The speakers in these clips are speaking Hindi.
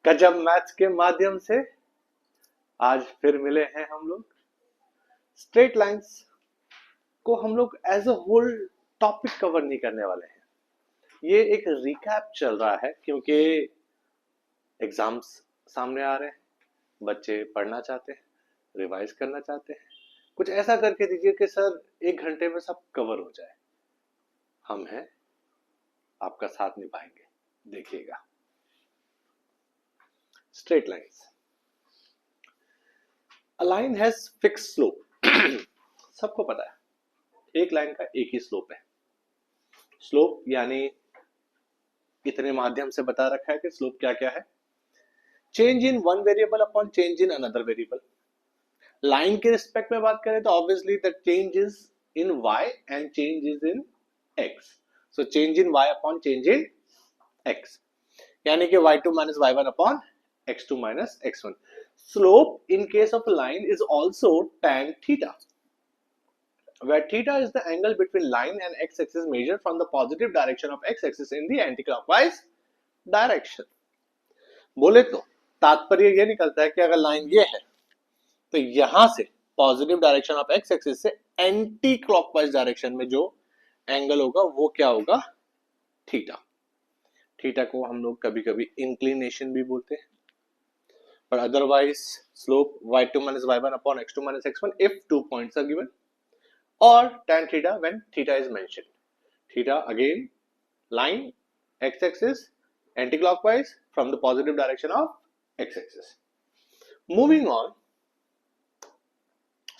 गजब मैथ्स के माध्यम से आज फिर मिले हैं हम लोग। स्ट्रेट लाइंस को हम लोग as a whole topic cover नहीं करने वाले हैं। ये एक रिकैप चल रहा है क्योंकि एग्जाम्स सामने आ रहे हैं, बच्चे पढ़ना चाहते हैं, रिवाइज करना चाहते हैं। कुछ ऐसा करके दीजिए कि सर 1 घंटे में सब कवर हो जाए। हम हैं, आपका साथ निभाएंगे, देखिएगा। Straight lines, a line has fixed slope. सबको पता है एक लाइन का एक ही स्लोप है। स्लोप यानी इतने माध्यम से बता रखा है कि स्लोप क्या क्या है। Change in one variable upon change in another variable. Line के रिस्पेक्ट में बात करें तो obviously the change is in y and change is in x। So change in y upon change in x, यानी कि y2 minus y1 upon x2 minus x1. Slope in case of a line is also tan theta, where theta is the angle between line and x-axis measured from the positive direction of x-axis in the anti-clockwise direction. बोले तो तात्पर्य ये निकलता है कि अगर लाइन ये है तो यहां से पॉजिटिव डायरेक्शन ऑफ x-axis से एंटी क्लॉकवाइज डायरेक्शन में जो एंगल होगा वो क्या होगा? थीटा। थीटा को हम लोग कभी कभी इंक्लिनेशन भी बोलते हैं, but otherwise slope y2 minus y1 upon x2 minus x1 if 2 points are given, or tan theta when theta is mentioned. Theta again line x-axis anti-clockwise from the positive direction of x-axis. Moving on,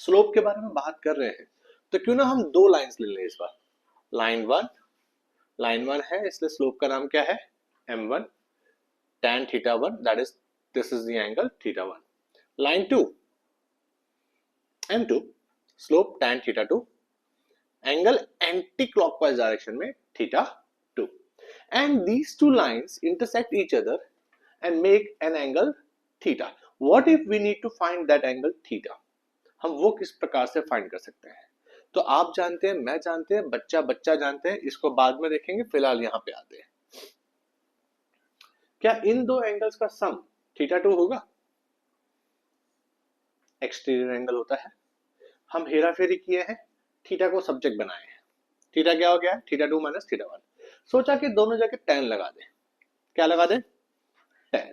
slope के बारे में बात कर रहे हैं तो क्यों ना हम दो लाइंस ले लें इस बार। लाइन वन है इसलिए स्लोप का नाम क्या है? m1 tan theta 1, that is this is the angle theta 1. Line 2 m2 slope tan theta 2, angle anti-clockwise direction में theta 2, and these two lines intersect each other and make an angle theta. What if we need to find that angle theta? हम वो किस प्रकार से फाइंड कर सकते हैं? तो आप जानते हैं, मैं जानते हैं, बच्चा जानते हैं, इसको बाद में देखेंगे। फिलहाल यहाँ पे आते हैं। क्या इन दो एंगल्स का सम थीटा 2 होगा? एक्सटीरियर एंगल होता है। हम हेरा फेरी किए हैं, थीटा को सब्जेक्ट बनाए हैं। थीटा क्या हो गया? Theta 2 minus theta 1। सोचा कि दोनों जगह tan लगा दें। क्या लगा दें? tan।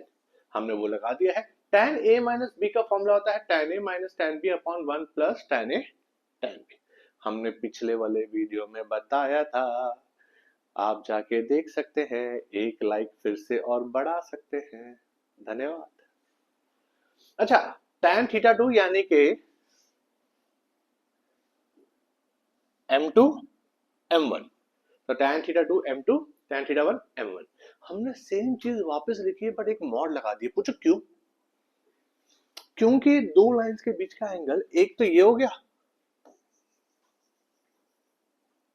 हमने वो लगा दिया है। tan a माइनस b का फॉर्मूला होता है tan a minus tan b upon 1 plus tan a tan b। हमने पिछले वाले वीडियो में बताया था, आप जाके देख सकते हैं। एक लाइक फिर से और बढ़ा सकते हैं, धन्यवाद। अच्छा, tan थीटा 2 यानी कि m2 m1, तो tan theta 2 m2 tan theta 1 m1। हमने सेम चीज वापस लिखी है बट एक मॉड लगा दी। पूछो क्यों? क्योंकि दो लाइंस के बीच का एंगल एक तो ये हो गया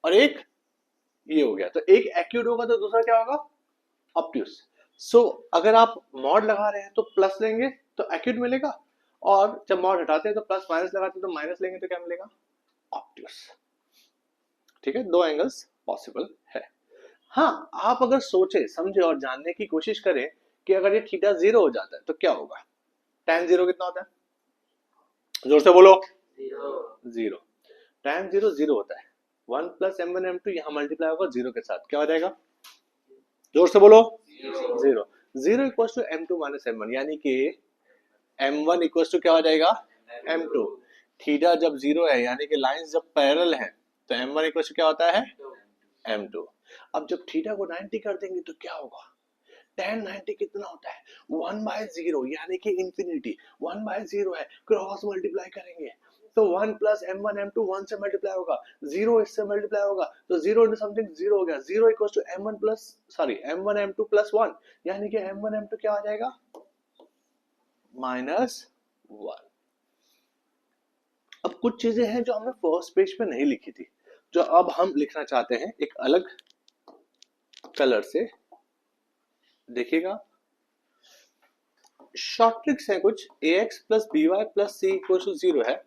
और एक ये हो गया, तो एक एक्यूट होगा तो दूसरा क्या होगा? ऑब्ट्यूस। सो अगर आप मॉड लगा रहे हैं तो प्लस लेंगे तो एक्यूट मिलेगा, और जब मॉड हटाते हैं तो प्लस माइनस लगाते हैं तो माइनस लेंगे तो क्या मिलेगा? ऑब्ट्यूस। ठीक है, दो एंगल्स पॉसिबल है। हाँ, आप अगर सोचे समझे और जानने की कोशिश करें कि अगर ये थीटा 0 हो जाता है तो क्या होगा? tan 0 कितना होता है? जोर से बोलो। 0। tan 0 0 होता है। 1 प्लस m1 m2 यहाँ मल्टीप्लाई होगा 0 के साथ, क्या हो जाएगा? जोर से बोलो। 0। 0 equals to m2 minus m1, यानी कि m1 इक्वल्स टू क्या हो जाएगा? m2। थीटा जब 0 है यानी कि लाइंस जब पैरेलल हैं तो m1 इक्वल्स टू क्या होता है? m2। अब जब थीटा को 90 कर देंगे तो क्या होगा? tan 90 कितना होता है? 1/0, यानी कि इंफिनिटी। 1/0 है, क्रॉस मल्टीप्लाई करेंगे तो 1 प्लस m1 m2 1 से मल्टीप्लाई होगा, 0 इससे मल्टीप्लाई होगा तो 0 into समथिंग 0 हो गया। 0 equals to m1 m2 plus 1, यानी कि m1 m2 क्या आ जाएगा? -1। अब कुछ चीजें हैं जो हमने फर्स्ट पेज पे नहीं लिखी थी, जो अब हम लिखना चाहते हैं एक अलग कलर से। देखिएगा, शॉर्ट ट्रिक्स है कुछ। ax plus by plus c equal to 0 है,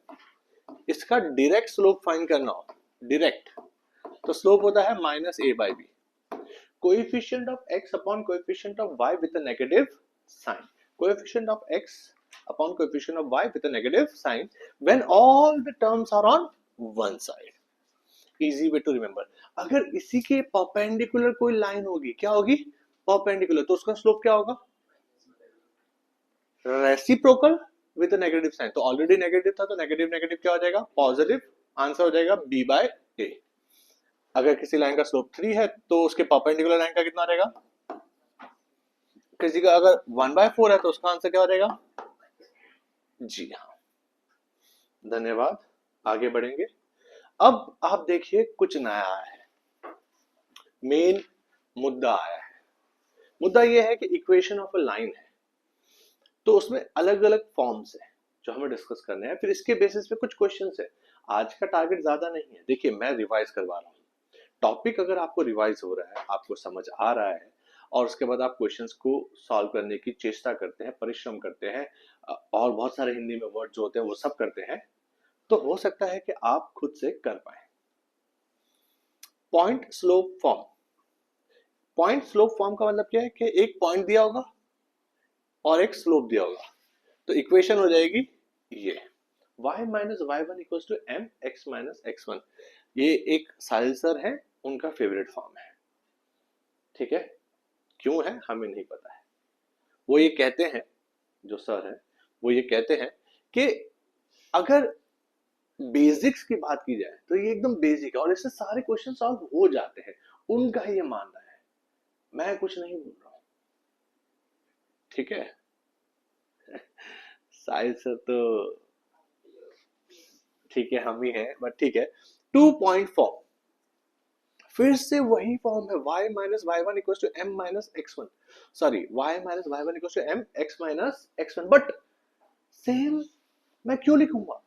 इसका डायरेक्ट स्लोप फाइंड करना हो, डायरेक्ट, तो स्लोप होता है minus a by b। Coefficient of x upon coefficient of y with a negative sign. coefficient of x upon coefficient of y with a negative sign when all the terms are on one side. Easy way to remember. अगर इसी के परपेंडिकुलर कोई लाइन होगी, क्या होगी? परपेंडिकुलर, तो उसका स्लोप क्या होगा? रेसिप्रोकल विद नेगेटिव साइन, तो ऑलरेडी नेगेटिव था तो नेगेटिव नेगेटिव क्या हो जाएगा? पॉजिटिव। आंसर हो जाएगा b बाय a। अगर किसी लाइन का स्लोप 3 है तो उसके परपेंडिकुलर लाइन का कितना रहेगा? किसी का अगर 1/4 है तो उसका आंसर क्या हो जाएगा? जी हाँ, धन्यवाद। आगे बढ़ेंगे। अब आप देखिए कुछ नया आया है, मेन मुद्दा आया है। मुद्दा यह है कि इक्वेशन ऑफ अ लाइन है, तो उसमें अलग अलग फॉर्म्स है जो हमें डिस्कस करने हैं। फिर इसके बेसिस पे कुछ क्वेश्चंस है। आज का टारगेट ज्यादा नहीं है, देखिए मैं रिवाइज करवा रहा हूँ। टॉपिक अगर आपको रिवाइज हो रहा है, आपको समझ आ रहा है और उसके बाद आप क्वेश्चंस को सॉल्व करने की चेष्टा करते हैं, परिश्रम करते हैं और बहुत सारे हिंदी में वर्ड जो होते हैं वो सब करते हैं, तो हो सकता है कि आप खुद से कर पाए। Point slope form. Point slope form का मतलब क्या है कि एक पॉइंट दिया होगा और एक स्लोप दिया होगा, तो इक्वेशन हो जाएगी ये y minus y one equal to m x minus x one. ये एक साहिल सर है, उनका फेवरेट फॉर्म है, ठीक है? क्यों है हमें नहीं पता है। वो ये कहते हैं, जो सर है वो ये कहते हैं कि अगर बेसिक्स की बात की जाए तो ये एकदम बेसिक है और इससे सारे क्वेश्चन सॉल्व हो जाते हैं, उनका ये मानना है। मैं कुछ नहीं बोल रहा हूं, ठीक है? साहिल सर तो ठीक है, हम ही हैं, बट ठीक है। 2 पॉइंट फॉर्म, फिर से वही फॉर्म है, y minus y one equal to m minus x one, sorry y minus y one equal to m x minus x one, but same मैं क्यों लिखूंगा?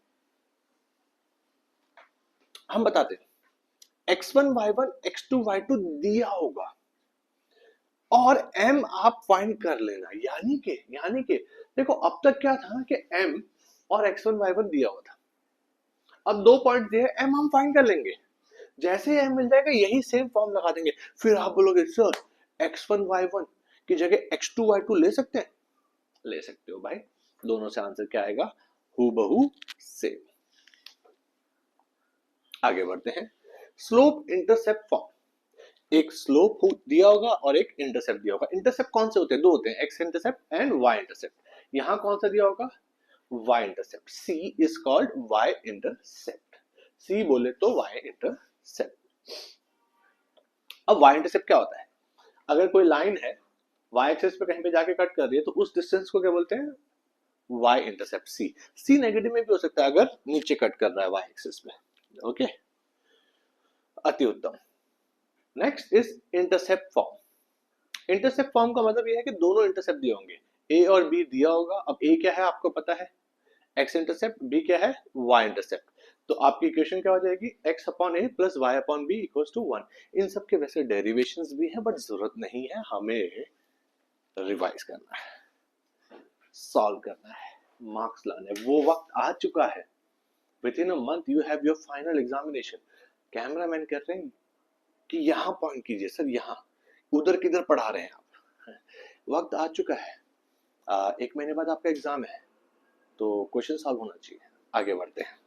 हम बताते हैं, x1 y1 x2 y2 दिया होगा और m आप फाइंड कर लेना। यानी कि देखो अब तक क्या था कि m और x1 y1 दिया हुआ था, अब 2 पॉइंट दिए, m हम फाइंड कर लेंगे। जैसे ही m मिल जाएगा यही सेम फॉर्म लगा देंगे। फिर आप बोलोगे सर x1 y1 की जगह x2 y2 ले सकते हैं? ले सकते हो भाई, दोनों से आंसर क्या आएगा? हूबहू सेम। आगे बढ़ते हैं। स्लोप इंटरसेप्ट फॉर्म, एक स्लोप दिया होगा और एक इंटरसेप्ट दिया होगा। इंटरसेप्ट कौन से होते हैं? दो होते हैं, X intercept and Y intercept. यहां कौन सा दिया होगा? Y intercept. C is called Y intercept. C बोले तो वाई इंटरसेप्ट। अब वाई इंटरसेप्ट क्या होता है? अगर कोई लाइन है वाई एक्सिस पे कहीं पे जाके कट कर रही है तो उस डिस्टेंस को क्या बोलते हैं? Y intercept. C C negative में भी हो सकता है अगर नीचे कट कर रहा है वाई एक्सिस पे। ओके, अति उत्तम। Next is intercept form. Intercept form का मतलब यह है कि दोनों इंटरसेप्ट दिए होंगे, ए और बी दिया होगा। अब ए क्या है आपको पता है, एक्स इंटरसेप्ट, बी क्या है, वाई इंटरसेप्ट। तो आपकी इक्वेशन क्या हो जाएगी? X upon a plus y upon b equals to 1। इन सब के वैसे डेरिवेशंस भी हैं बट जरूरत नहीं है, हमें रिवाइज करना है, सॉल्व करना है, मार्क्स लाने हैं। वो वक्त आ चुका है, with in a month you have your final examination. Cameraman कह रहे हैं कि यहाँ पॉइंट कीजिए सर, यहाँ उधर किधर पढ़ा रहे हैं आप? वक्त आ चुका है, 1 महीने बाद आपका एग्जाम है, तो क्वेश्चन सॉल्व होना चाहिए। आगे बढ़ते हैं।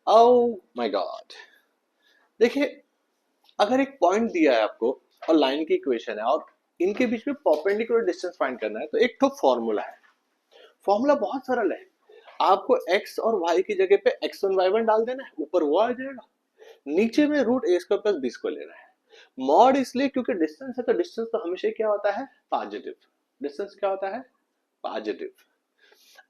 ओह माय गॉड, देखिए अगर एक पॉइंट दिया है आपको और लाइन की इक्वेशन है और इनके बीच में परपेंडिकुलर डिस्टेंस फाइंड करना है, तो एक तो फॉर्मूला है। फॉर्मूला बहुत सरल है, आपको x और y की जगह पे x1 y1 डाल देना है, ऊपर वो आ जाएगा, नीचे में रूट ए स्क्वायर प्लस बी स्क्वायर लेना है। मॉड इसलिए क्योंकि डिस्टेंस है, तो डिस्टेंस तो हमेशा क्या होता है? पॉजिटिव। डिस्टेंस क्या होता है? पॉजिटिव।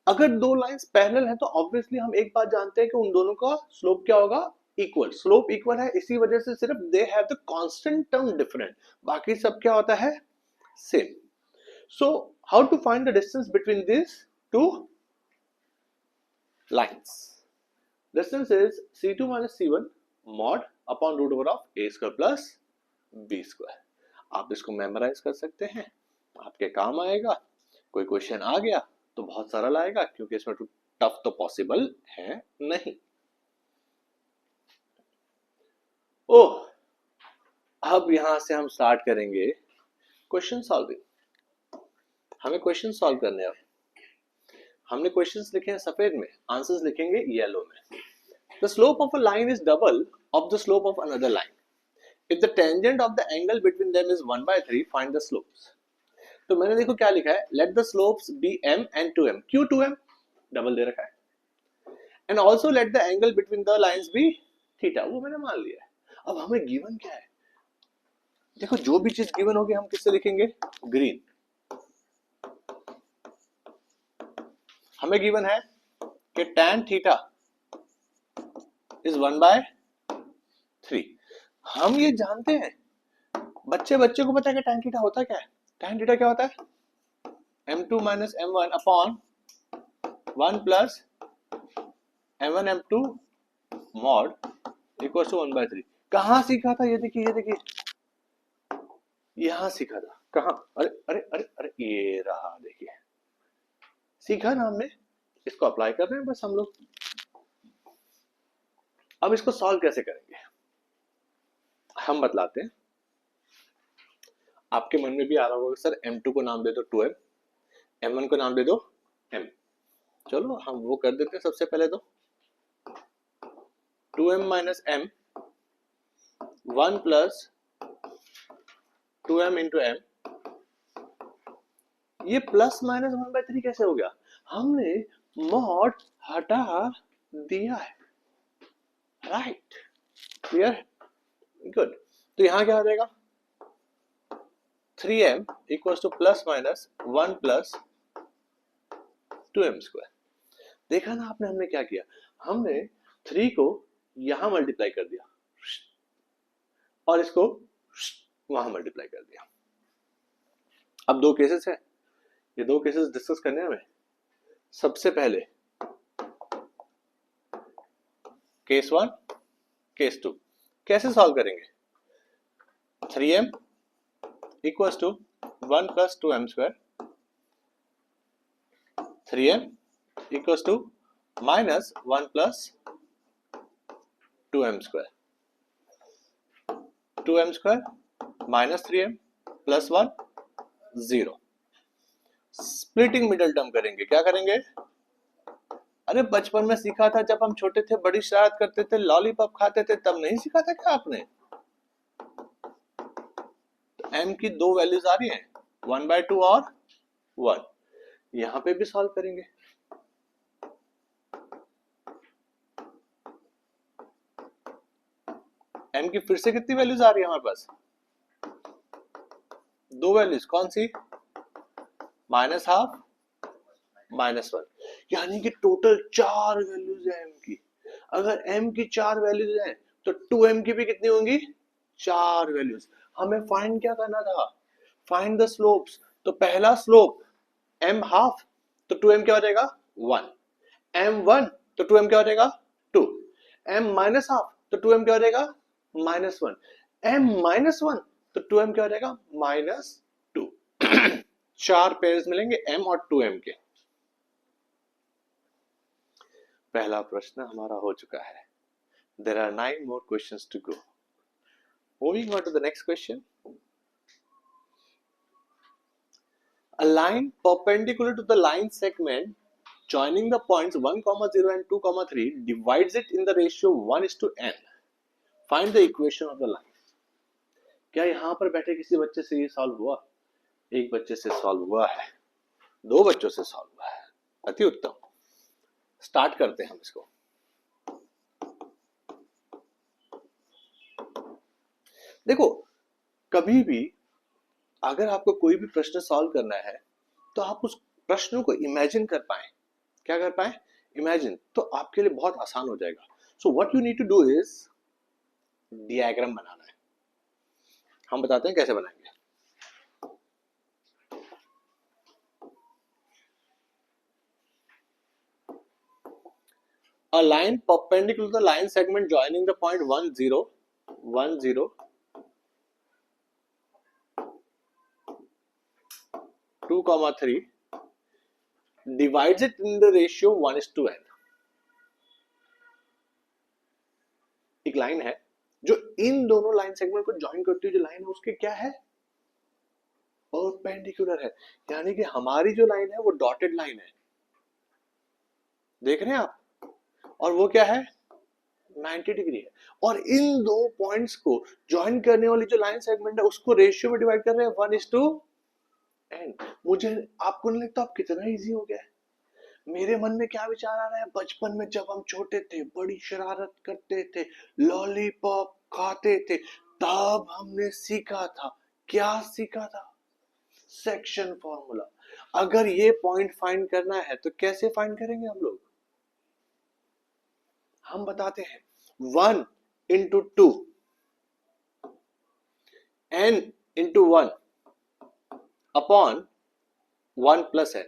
अगर दो लाइंस पैरेलल है तो ऑब्वियसली हम एक बात जानते हैं कि उन दोनों का स्लोप क्या होगा? इक्वल। स्लोप इक्वल है, इसी वजह से सिर्फ they have the constant term different, बाकी सब क्या होता है? Same. So how to find the distance between this two lines? Distance is c2 minus c1 mod upon root over of a square plus b square। आप इसको मेमोराइज कर सकते हैं, आपके काम आएगा। कोई क्वेश्चन आ गया तो बहुत सरल आएगा, क्योंकि इसमें टफ तो पॉसिबल है नहीं। ओह, अब यहां से हम स्टार्ट करेंगे क्वेश्चन सॉल्विंग। हमें क्वेश्चन सॉल्व करने हैं। हमने क्वेश्चंस लिखे हैं सफेद में, आंसर्स लिखेंगे येलो में। The slope of a line is double of the slope of another line if the tangent of the angle between them is 1/3 find the slopes. तो मैंने देखो क्या लिखा है, let the slopes be m and 2m। क्यों 2m? डबल दे रखा है। And also let the angle between the lines be theta, वो मैंने मान लिया है। अब हमें गिवन क्या है, देखो जो भी चीज गिवन होगी हम किससे लिखेंगे, ग्रीन। हमें गिवन है कि tan थीटा इज 1/3। हम ये जानते हैं, बच्चे को पता है कि tan थीटा होता क्या है। tan थीटा क्या होता है, m2 minus m1 upon 1 plus m1 m2 mod equal to 1/3। कहाँ सीखा था, ये देखिए यहां सीखा था। कहाँ, अरे अरे अरे अरे ये रहा, देखिए सीखा ना हमने, इसको अप्लाई कर रहे हैं बस हम लोग। अब इसको सॉल्व कैसे करेंगे हम बतलाते हैं। आपके मन में भी आ रहा होगा सर m2 को नाम दे दो 2m, m1 को नाम दे दो m। चलो हम वो कर देते हैं। सबसे पहले तो 2m minus m 1 plus 2m into m, ये प्लस माइनस 1/3 कैसे हो गया, हमने मॉड हटा दिया है। Right, clear, good. तो यहां क्या आ जाएगा, 3m equals two plus minus 1 plus 2m square. देखा ना आपने, हमने क्या किया, हमने 3 को यहां मल्टीप्लाई कर दिया और इसको वहां मल्टीप्लाई कर दिया। अब दो केसेस हैं, ये दो केसेस डिस्कस करने हैं हमें। सबसे पहले केस 1, केस 2 कैसे सॉल्व करेंगे। 3m equals to 1 plus 2m square, 3m equals to minus 1 plus 2m square, 2m square minus 3m plus 1 0। Splitting middle term करेंगे, क्या करेंगे, अरे बचपन में सीखा था जब हम छोटे थे, बड़ी शरारत करते थे, लॉलीपॉप खाते थे, तब नहीं सीखा था क्या आपने। तो m की दो वैल्यूज आ रही हैं, 1/2 और 1। यहां पे भी सॉल्व करेंगे। m की फिर से कितनी वैल्यूज आ रही है हमारे पास, दो वैल्यूज, कौन सी, माइनस हाफ माइनस 1, यानी कि टोटल 4 वैल्यूज है m की। अगर m की 4 वैल्यूज हैं तो 2m की भी कितनी होंगी, 4 वैल्यूज। हमें फाइंड क्या करना था, फाइंड द स्लोप्स। तो पहला स्लोप m हाफ, तो 2m क्या हो जाएगा 1, m1 तो 2m क्या हो जाएगा 2, m माइनस हाफ तो 2m क्या हो जाएगा माइनस 1, m माइनस 1 तो 2m क्या हो जाएगा माइनस 2। 4 पेयर्स मिलेंगे m और 2m के। पहला प्रश्न हमारा हो चुका है। There are 9 more questions to go. Moving on to the next question. A line perpendicular to the line segment joining the points 1, 0 and 2, 3 divides it in the ratio 1:n. Find the equation of the line. क्या यहाँ पर बैठे किसी बच्चे से ये सॉल्व हुआ, एक बच्चे से सॉल्व हुआ है, दो बच्चों से सॉल्व हुआ है, अति उत्तम। स्टार्ट करते हैं हम इसको। देखो कभी भी अगर आपको कोई भी प्रश्न सॉल्व करना है तो आप उस प्रश्न को इमेजिन कर पाए, क्या कर पाए, इमेजिन, तो आपके लिए बहुत आसान हो जाएगा। So what you need to do is diagram बनाना है। हम बताते हैं कैसे बनाएंगे। A line perpendicular to the line segment joining the point 1, 0, 1, 0, 2, 3 divides it in the ratio 1:n. एक लाइन है जो इन दोनों लाइन सेगमेंट को ज्वाइन करती हुई जो लाइन है उसके क्या है परपेंडिकुलर है, यानी कि हमारी जो लाइन है वो डॉटेड लाइन है, देख रहे हैं आप, और वो क्या है 90 डिग्री है, और इन दो पॉइंट्स को ज्वाइन करने वाली जो लाइन सेगमेंट है उसको रेशियो में डिवाइड कर रहे हैं 1:n। मुझे आपको नहीं लगता आप कितना इजी हो गया है? मेरे मन में क्या विचार आ रहा है, बचपन में जब हम छोटे थे बड़ी शरारत करते थे, लॉलीपॉप खाते थे, तब हमने सीखा था, क्या सीखा था, सेक्शन फॉर्मूला। अगर ये पॉइंट फाइंड करना है तो कैसे फाइंड करेंगे हम लोग? हम बताते हैं 1 into 2 n into 1 upon 1 plus n,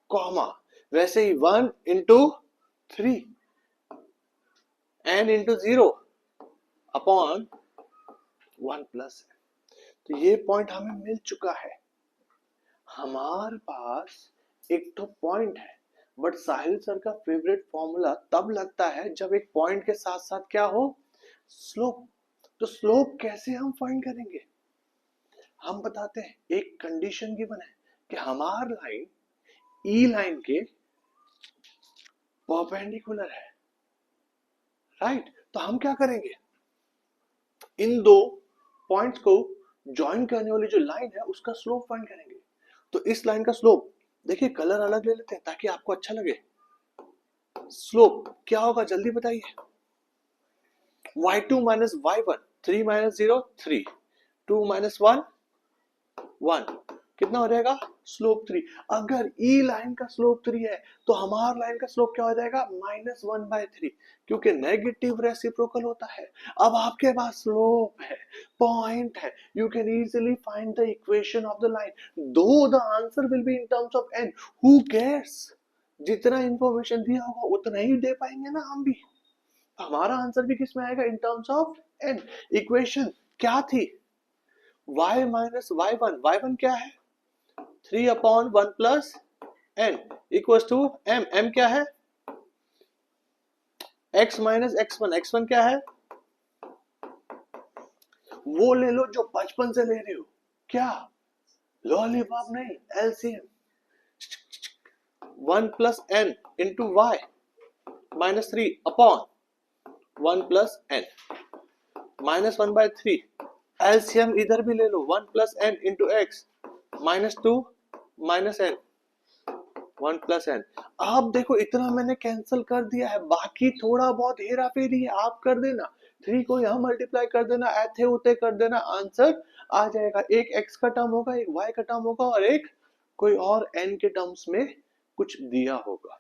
comma, वैसे ही 1 into 3 n into 0 upon 1 plus n। तो ये पॉइंट हमें मिल चुका है। हमारे पास एक तो पॉइंट है, बट साहिल सर का फेवरेट फॉर्मूला तब लगता है जब एक पॉइंट के साथ साथ क्या हो, स्लोप। तो स्लोप कैसे हम फाइंड करेंगे? हम बताते हैं, एक कंडीशन गिवन है कि हमारी लाइन ई लाइन के परपेंडिकुलर है, राइट? तो हम क्या करेंगे, इन दो पॉइंट्स को ज्वाइन करने वाली जो लाइन है उसका स्लोप फाइंड करेंगे। तो इस लाइन का स्लोप देखिए, कलर अलग ले लेते हैं ताकि आपको अच्छा लगे। स्लोप क्या होगा जल्दी बताइए? y2 minus y1, 3 minus 0 3, 2 minus 1 1, कितना हो जाएगा स्लोप 3। अगर ई लाइन का स्लोप 3 है तो हमार लाइन का स्लोप क्या हो जाएगा -1/3, क्योंकि नेगेटिव रेसिप्रोकल होता है। अब आपके पास स्लोप है, पॉइंट है, you can easily find the equation of the line, though the answer will be in terms of n, who cares, जितना इंफॉर्मेशन दिया होगा उतना ही दे पाएंगे ना हम भी। हमारा आंसर भी किस में आएगा, इन टर्म्स ऑफ n। इक्वेशन क्या थी, y minus y1, y1 क्या है 3 upon 1 plus n equals to m, m क्या है x minus x1, x1 क्या है, वो ले लो जो बचपन से ले रहे हो, क्या लॉलीपॉप नहीं, LCM, 1 plus n into y minus 3 upon 1 plus n minus 1/3, LCM इधर भी ले लो, 1 plus n into x minus 2 minus n 1 plus n। आप देखो इतना मैंने कैंसिल कर दिया है, बाकी थोड़ा बहुत हेरा फेरी है, आप कर देना, 3 को यहां मल्टीप्लाई कर देना, ऐथे उते कर देना, आंसर आ जाएगा। एक x का टर्म होगा, एक y का टर्म होगा, और एक कोई और n के टर्म्स में कुछ दिया होगा,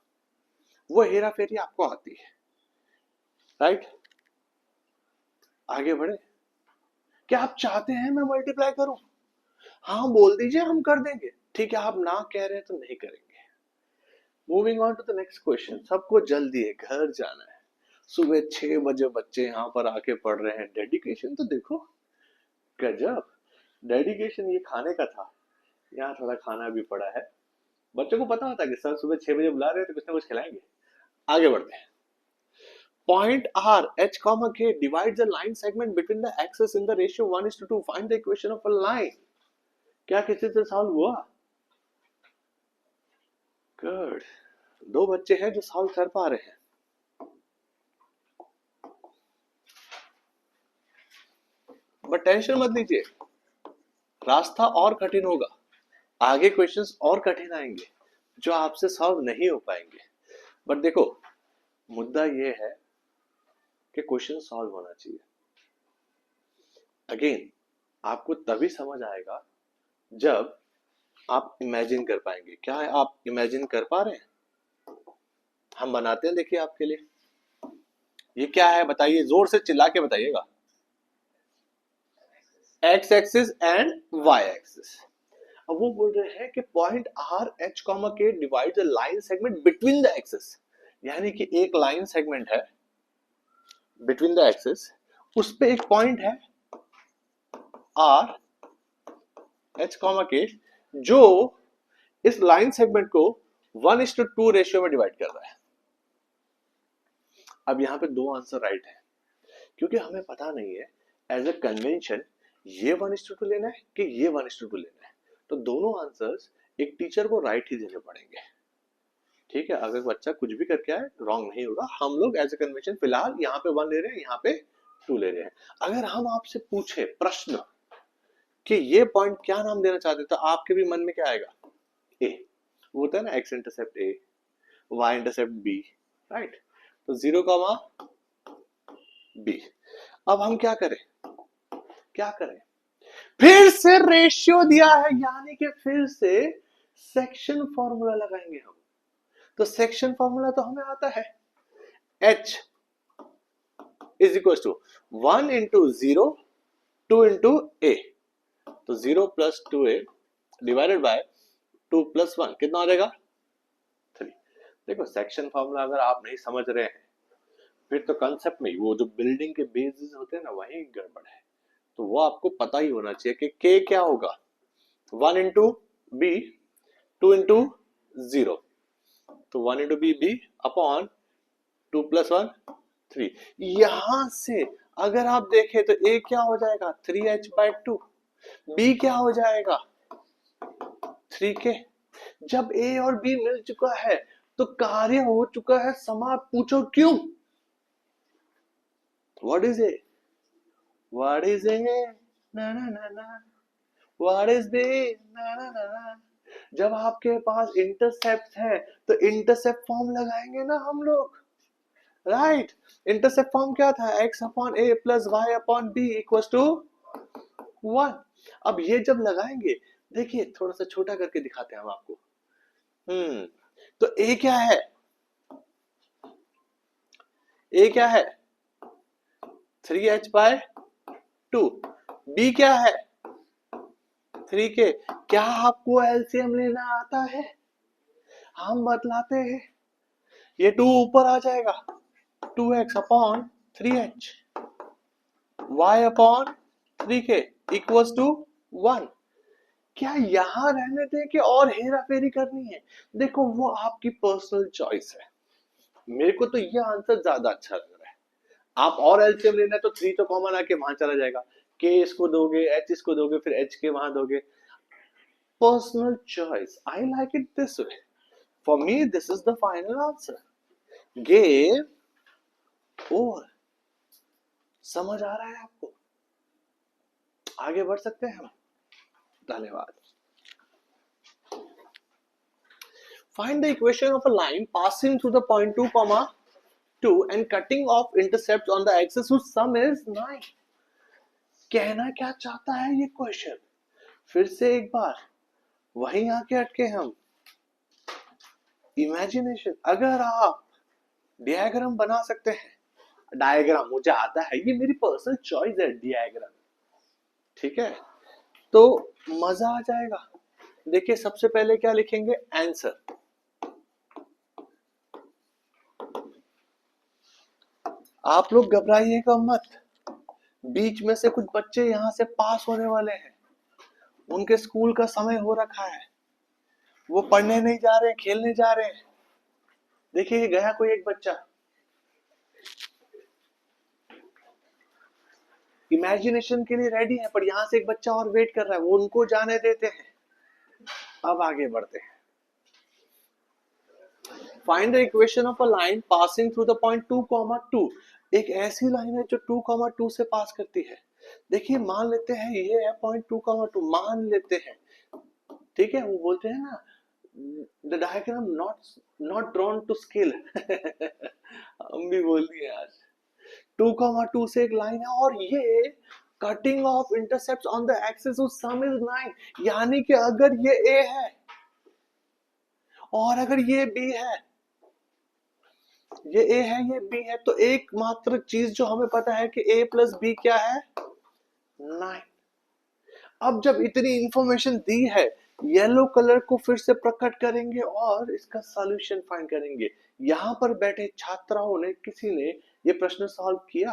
वो हेरा फेरी आपको आती है, राइट? आगे बढ़े, क्या आप चाहते हैं मैं मल्टीप्लाई करूं? हाँ बोल दीजिए, हम कर देंगे, ठीक है? आप ना कह रहे तो नहीं करेंगे। Moving on to the next question. सबको जल्दी है, घर जाना है, सुबह 6 बजे बच्चे यहाँ पर आके पढ़ रहे हैं। डेडिकेशन तो देखो, गजब डेडिकेशन। ये खाने का था, यहाँ थोड़ा खाना भी पड़ा है। बच्चों को पता होता है कि सर सुबह 6 बजे बुला रहे हैं तो कुछ ना कुछ खिलाएंगे। आगे बढ़ते हैं। Point R h comma k divides the line segment between the axes in the ratio 1:2। Find the equation of a line. क्या किसी से सॉल्व हुआ? गुड, 2 बच्चे हैं जो सॉल्व कर पा रहे हैं। बट टेंशन मत लीजिए, रास्ता और कठिन होगा, आगे क्वेश्चंस और कठिन आएंगे जो आपसे सॉल्व नहीं हो पाएंगे। बट देखो, मुद्दा ये है कि क्वेश्चन सॉल्व होना चाहिए। अगेन, आपको तभी समझ आएगा जब आप इमेजिन कर पाएंगे। क्या है, आप इमेजिन कर पा रहे हैं? हम बनाते हैं, देखिए आपके लिए। ये क्या है बताइए, जोर से चिल्ला के बताइएगा। X axis and y axis. अब वो बोल रहे हैं कि point R h comma k divide the line segment between the axis, यानी कि एक लाइन सेगमेंट है बिटवीन द एक्सिस, उस पे एक पॉइंट है आर एच कॉमा के, जो इस लाइन सेगमेंट को 1:2 रेशियो में डिवाइड कर रहा है। अब यहां पे 2 आंसर राइट है, क्योंकि हमें पता नहीं है एज ए कन्वेंशन ये 1:2 लेना है कि ये 1:2 लेना है, तो दोनों आंसर्स एक टीचर को राइट ही देने पड़ेंगे। ठीक है, अगर बच्चा कुछ भी करके आए रॉन्ग नहीं होगा। हम लोग एज ए कन्वेंशन फिलहाल यहाँ पे 1 ले रहे हैं, यहाँ पे 2 ले रहे हैं। अगर हम आपसे पूछे प्रश्न कि ये पॉइंट क्या नाम देना चाहते, तो आपके भी मन में क्या आएगा? ए। वो होता है ना एक्स इंटरसेप्ट ए, वाई इंटरसेप्ट बी, राइट? तो 0, बी। अब हम क्या करें? फिर से रेशियो दिया है, यानी कि फिर से सेक्शन फॉर्मूला लगाएंगे हम। तो सेक्शन फॉर्मूला तो हमें आता है, h is equal to 1 into 0 2 into A. तो 0 plus 2a divided by 2 plus 1 कितना हो जाएगा? 3। देखो सेक्शन फॉर्मूला अगर आप नहीं समझ रहे हैं फिर तो कंसेप्ट में वो जो बिल्डिंग के बेसिस होते हैं ना वही गड़बड़ है। तो वो आपको पता ही होना चाहिए कि k क्या होगा? 1 इंटू बी 2 इंटू 0, तो 1 इंटू बी अपॉन 2 प्लस 1 3। यहां से अगर आप देखें तो a क्या हो जाएगा? 3h/2। b क्या हो जाएगा? 3k। जब a और b मिल चुका है तो कार्य हो चुका है समाप्त। पूछो क्यों? What is a? What is a? ना ना ना ना। What is b? ना ना ना ना। जब आपके पास इंटरसेप्ट है तो इंटरसेप्ट फॉर्म लगाएंगे ना हम लोग, राइट? इंटरसेप्ट फॉर्म क्या था? x upon a plus y upon b equals to 1। अब ये जब लगाएंगे, देखिए थोड़ा सा छोटा करके दिखाते हैं हम आपको। तो a क्या है? a क्या है? 3h/2। b क्या है? 3k। क्या आपको एलसीएम लेना आता है? हम बतलाते हैं। ये 2 ऊपर आ जाएगा, 2x upon 3h y upon 3k equals to 1। क्या यहां रहने दें कि और हेरा फेरी करनी है? देखो वो आपकी पर्सनल चॉइस है। मेरे को तो ये आंसर ज्यादा अच्छा लग रहा है। आप और एलसीएम लेना है तो 3 तो कॉमन आके वहां चला जाएगा, k इसको दोगे, h इसको दोगे, फिर h के वहां दोगे। Personal choice, I like it this way. For me this is the final answer. Gave over. समझ आ रहा है आपको? आगे बढ़ सकते हैं हम। धन्यवाद। Find the equation of a line passing through the point 2, 2 and cutting off intercepts on the axis whose sum is 9। कहना क्या चाहता है ये क्वेश्चन? फिर से एक बार वहीं आके अटके हम। इमेजिनेशन। अगर आप डायग्राम बना सकते हैं, डायग्राम मुझे आता है, ये मेरी पर्सनल चॉइस है डायग्राम, ठीक है, तो मजा आ जाएगा। देखिए सबसे पहले क्या लिखेंगे? आंसर। आप लोग घबराइएगा मत, बीच में से कुछ बच्चे यहां से पास होने वाले हैं, उनके स्कूल का समय हो रखा है, वो पढ़ने नहीं जा रहे, खेलने जा रहे हैं। देखिए गया कोई एक बच्चा, इमेजिनेशन के लिए रेडी है, पर यहां से एक बच्चा और वेट कर रहा है, वो उनको जाने देते हैं। अब आगे बढ़ते हैं। Find the equation of a line passing through the point 2, 2। एक ऐसी लाइन है जो 2, 2 से पास करती है। देखिए मान लेते हैं ये है पॉइंट 2, 2 मान लेते हैं, ठीक है। वो बोलते हैं ना the diagram not drawn to scale. हम भी बोल दिए आज। 2, 2 से एक लाइन है और ये cutting of intercept on the axis of some is 9। यानी कि अगर ये ए है और अगर ये बी है, ये ए है ये बी है, तो एकमात्र चीज जो हमें पता है कि ए प्लस बी क्या है? 9। अब जब इतनी इंफॉर्मेशन दी है, येलो कलर को फिर से प्रकट करेंगे और इसका सॉल्यूशन फाइंड करेंगे। यहां पर बैठे छात्राओं ने, किसी ने ये प्रश्न सॉल्व किया?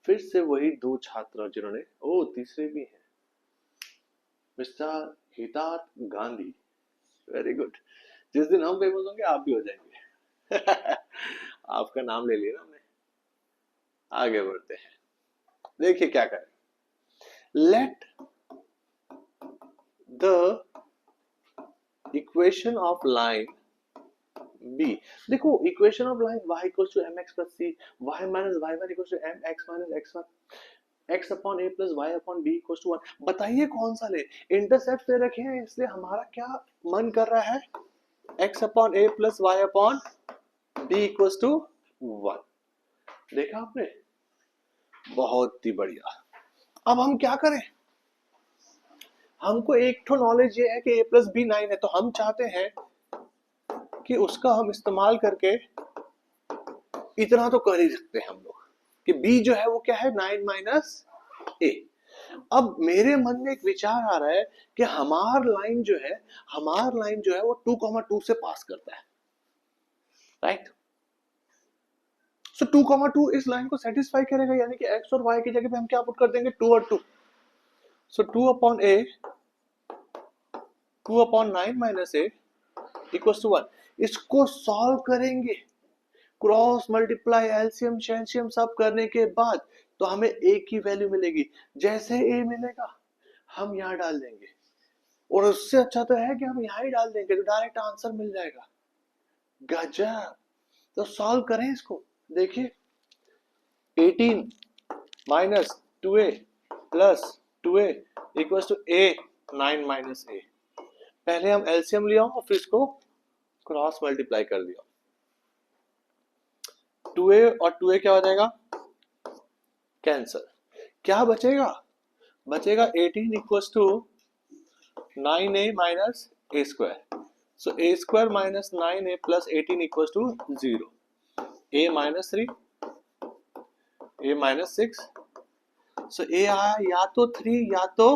फिर से वही 2 छात्र जिन्होंने, ओ तीसरे भी हैं, mister Hitarth Gandhi. Very good. जिस दिन हम फेमस होंगे आप भी हो जाएंगे। आपका नाम ले लिया ना हमने। आगे बढ़ते हैं। देखिए क्या करें। Let the equation of line be. देखो equation of line y equals to mx plus c, y minus y1 equals to mx minus x1, x upon a plus y upon b equals to 1। बताइए कौन सा ले? इंटरसेप्ट दे रखे हैं, इसलिए हमारा क्या मन कर रहा है? x upon a plus y upon b equals to 1। देखा आपने? बहुत ही बढ़िया। अब हम क्या करें? हमको एक तो नॉलेज ये है कि a प्लस बी 9 है, तो हम चाहते हैं कि उसका हम इस्तेमाल करके इतना तो कर ही सकते हैं हम लोग कि b जो है वो क्या है? 9 माइनस a। अब मेरे मन में एक विचार आ रहा है कि हमार लाइन जो है वो 2,2 से पास करता है, राइट? सो 2,2 इस लाइन को सेटिस्फाई करेगा, यानी कि x और y की जगह पे हम क्या पुट कर देंगे? 2 और 2। So 2 upon a, 2 upon 9 minus a equals to 1। इसको सॉल्व करेंगे, क्रॉस मल्टीप्लाई एलसीएम शेल्सियम सब करने के बाद तो हमें a की वैल्यू मिलेगी। जैसे a मिलेगा हम यहाँ डाल देंगे, और उससे अच्छा तो है कि हम यहाँ ही डाल देंगे तो डायरेक्ट आंसर मिल जाएगा। गजब। तो सॉल्व करें इसको। देखिए 18 minus 2a plus 2a equals to a 9 minus a। पहले हम एलसीएम लिया और फिर इसको क्रॉस मल्टीप्लाई कर दिया। 2a और 2a क्या हो जाएगा? कैंसल। क्या बचेगा? बचेगा 18 equals to 9a minus a square. So a square minus 9a plus 18 equals to 0। a minus 3, a minus 6। So a आया या तो 3 या तो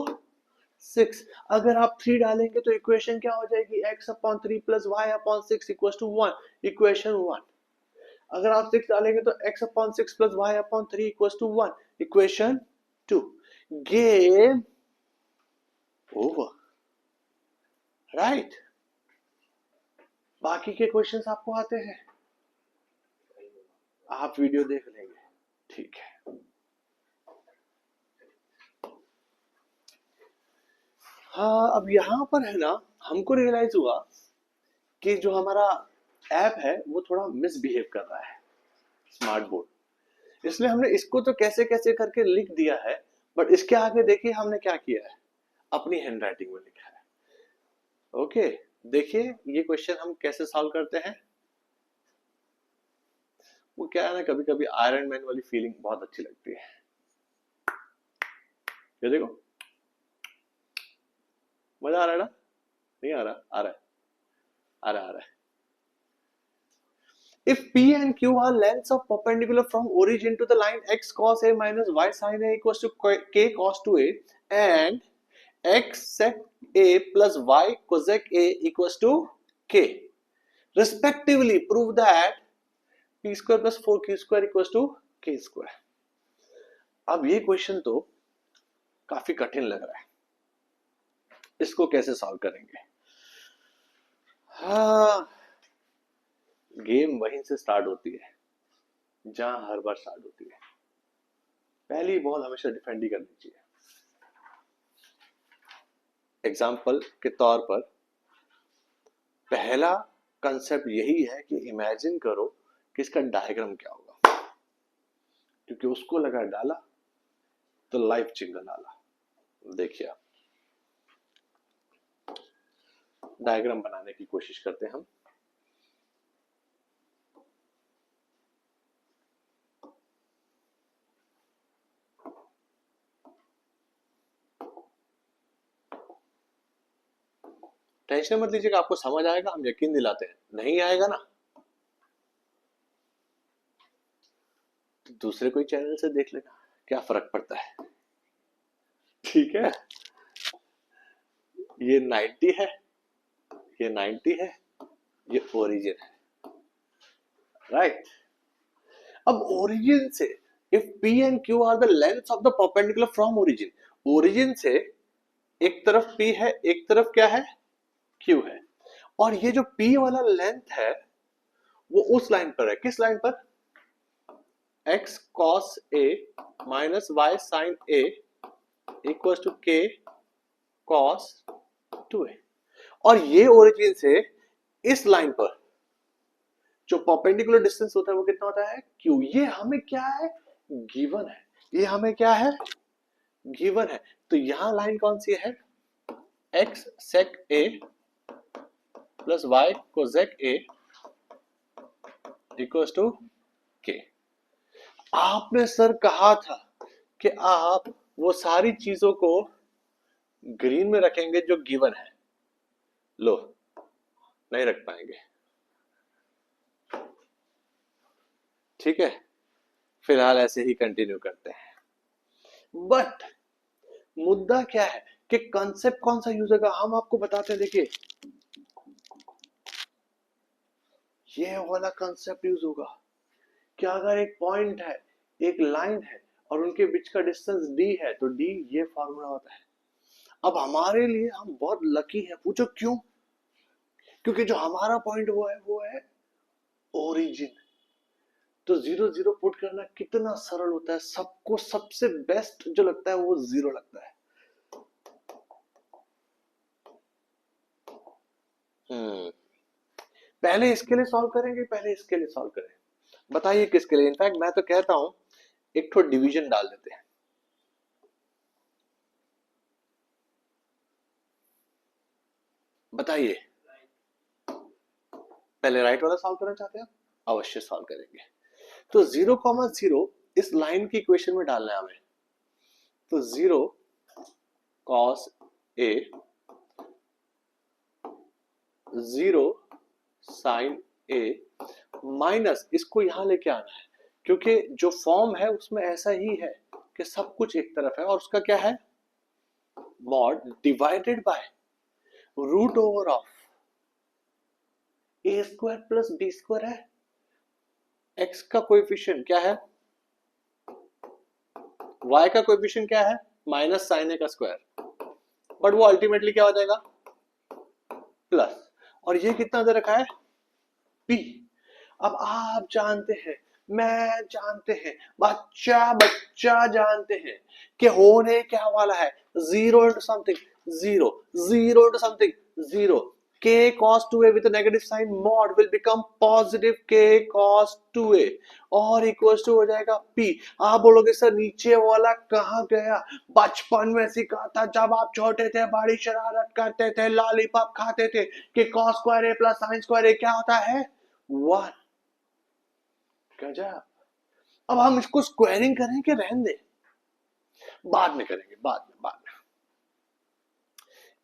6। अगर आप 3 डालेंगे तो इक्वेशन क्या हो जाएगी? x upon 3 plus y upon 6 equals to 1, equation 1। अगर आप 6 डालेंगे तो x upon 6 plus y upon 3 equals to 1, equation 2। Game over, right? बाकी के क्वेश्चंस आपको आते हैं? आप वीडियो देख लेंगे, ठीक है। हाँ, अब यहाँ पर है ना, हमको रियलाइज हुआ कि जो हमारा ऐप है वो थोड़ा मिसबिहेव कर रहा है, स्मार्ट बोर्ड। इसलिए हमने इसको तो कैसे कैसे करके लिख दिया है, बट इसके आगे देखिए हमने क्या किया है, अपनी हैंडराइटिंग में लिखा है। ओके, देखिए ये क्वेश्चन हम कैसे सॉल्व करते हैं। वो क्या है ना, कभी कभी आयरन मैन वाली फीलिंग बहुत अच्छी लगती है। ये देखो, मजा आ रहा है ना? नहीं आ रहा? आ रहा है, आ रहा है। If P and Q are lengths of perpendicular from origin to the line x cos a minus y sin a equals to k cos 2a and x sec a plus y cosec a equals to k, respectively prove that p square plus 4q square equals to k square। अब ये क्वेश्चन तो काफी कठिन लग रहा है, इसको कैसे सॉल्व करेंगे? हाँ, गेम वहीं से स्टार्ट होती है जहां हर बार स्टार्ट होती है। पहली बॉल हमेशा डिफेंड ही करनी चाहिए। एग्जाम्पल के तौर पर पहला कंसेप्ट यही है कि इमेजिन करो कि इसका डायग्राम क्या होगा, क्योंकि उसको लगा डाला तो लाइफ चिंगल डाला। देखिए आप, डायग्राम बनाने की कोशिश करते हैं हम। टेंशन मत लीजिएगा, आपको समझ आएगा, हम यकीन दिलाते हैं। नहीं आएगा ना तो दूसरे कोई चैनल से देख लेना, क्या फर्क पड़ता है, ठीक है? ये 90 है, ये 90 है, ये ओरिजिन है, राइट? अब ओरिजिन से if P and Q are the lengths of the perpendicular from origin, origin से एक तरफ P है, एक तरफ क्या है? Q है, और ये जो P वाला लेंथ है वो उस लाइन पर है। किस लाइन पर? x cos a minus y sin a equal to k cos 2a। और ये ओरिजिन से इस लाइन पर जो परपेंडिकुलर डिस्टेंस होता है वो कितना होता है q। ये हमें क्या है गिवन है, ये हमें क्या है गिवन है। तो यहां लाइन कौन सी है x sec a plus y cosec a equal to k। आपने सर कहा था कि आप वो सारी चीजों को ग्रीन में रखेंगे जो गिवन है, लो नहीं रख पाएंगे, ठीक है, फिलहाल ऐसे ही कंटिन्यू करते हैं। बट मुद्दा क्या है कि कॉन्सेप्ट कौन सा यूज होगा हम आपको बताते हैं। देखिए ये वाला कॉन्सेप्ट यूज होगा कि अगर एक पॉइंट है, एक लाइन है और उनके बीच का डिस्टेंस d है तो d ये फॉर्मूला होता है। अब हमारे लिए हम बहुत लकी है, पूछो क्यों? क्योंकि जो हमारा पॉइंट वो है ओरिजिन। तो 0 0 पुट करना कितना सरल होता है, सबको सबसे बेस्ट जो लगता है वो 0 लगता है। पहले इसके लिए सॉल्व करेंगे, पहले इसके लिए सॉल्व करें, बताइए किसके लिए? इनफैक्ट मैं तो कहता हूं एक तो डिवीजन डाल देते हैं। बताइए पहले राइट वाला सॉल्व करना चाहते हैं? अवश्य सॉल्व करेंगे। तो 0,0 इस लाइन की इक्वेशन में डालना है हमें। तो 0 cos a 0 sin a minus इसको यहां लेके आना है, क्योंकि जो फॉर्म है उसमें ऐसा ही है कि सब कुछ एक तरफ है और उसका क्या है mod divided by root over of a square plus b square है। x का कोएफिशिएंट क्या है, y का कोएफिशिएंट क्या है माइनस साइन ए का स्क्वायर, बट वो अल्टीमेटली क्या हो जाएगा प्लस। और ये कितना दे रखा है p। अब आप जानते हैं, मैं जानते हैं, बच्चा बच्चा जानते हैं कि होने क्या वाला है 0 into something 0 0 into something 0 k cos 2a with a negative sign mod will become positive k cos 2a और इक्वल्स टू हो जाएगा p। आप बोलोगे सर नीचे वाला कहां गया? बचपन में सीखा था जब आप छोटे थे, बड़ी शरारत करते थे, लॉलीपॉप खाते थे कि cos square a plus sin square a क्या होता है 1। गजब। अब हम इसको स्क्वायरिंग करें कि रहने दें? बाद में करेंगे, बाद में।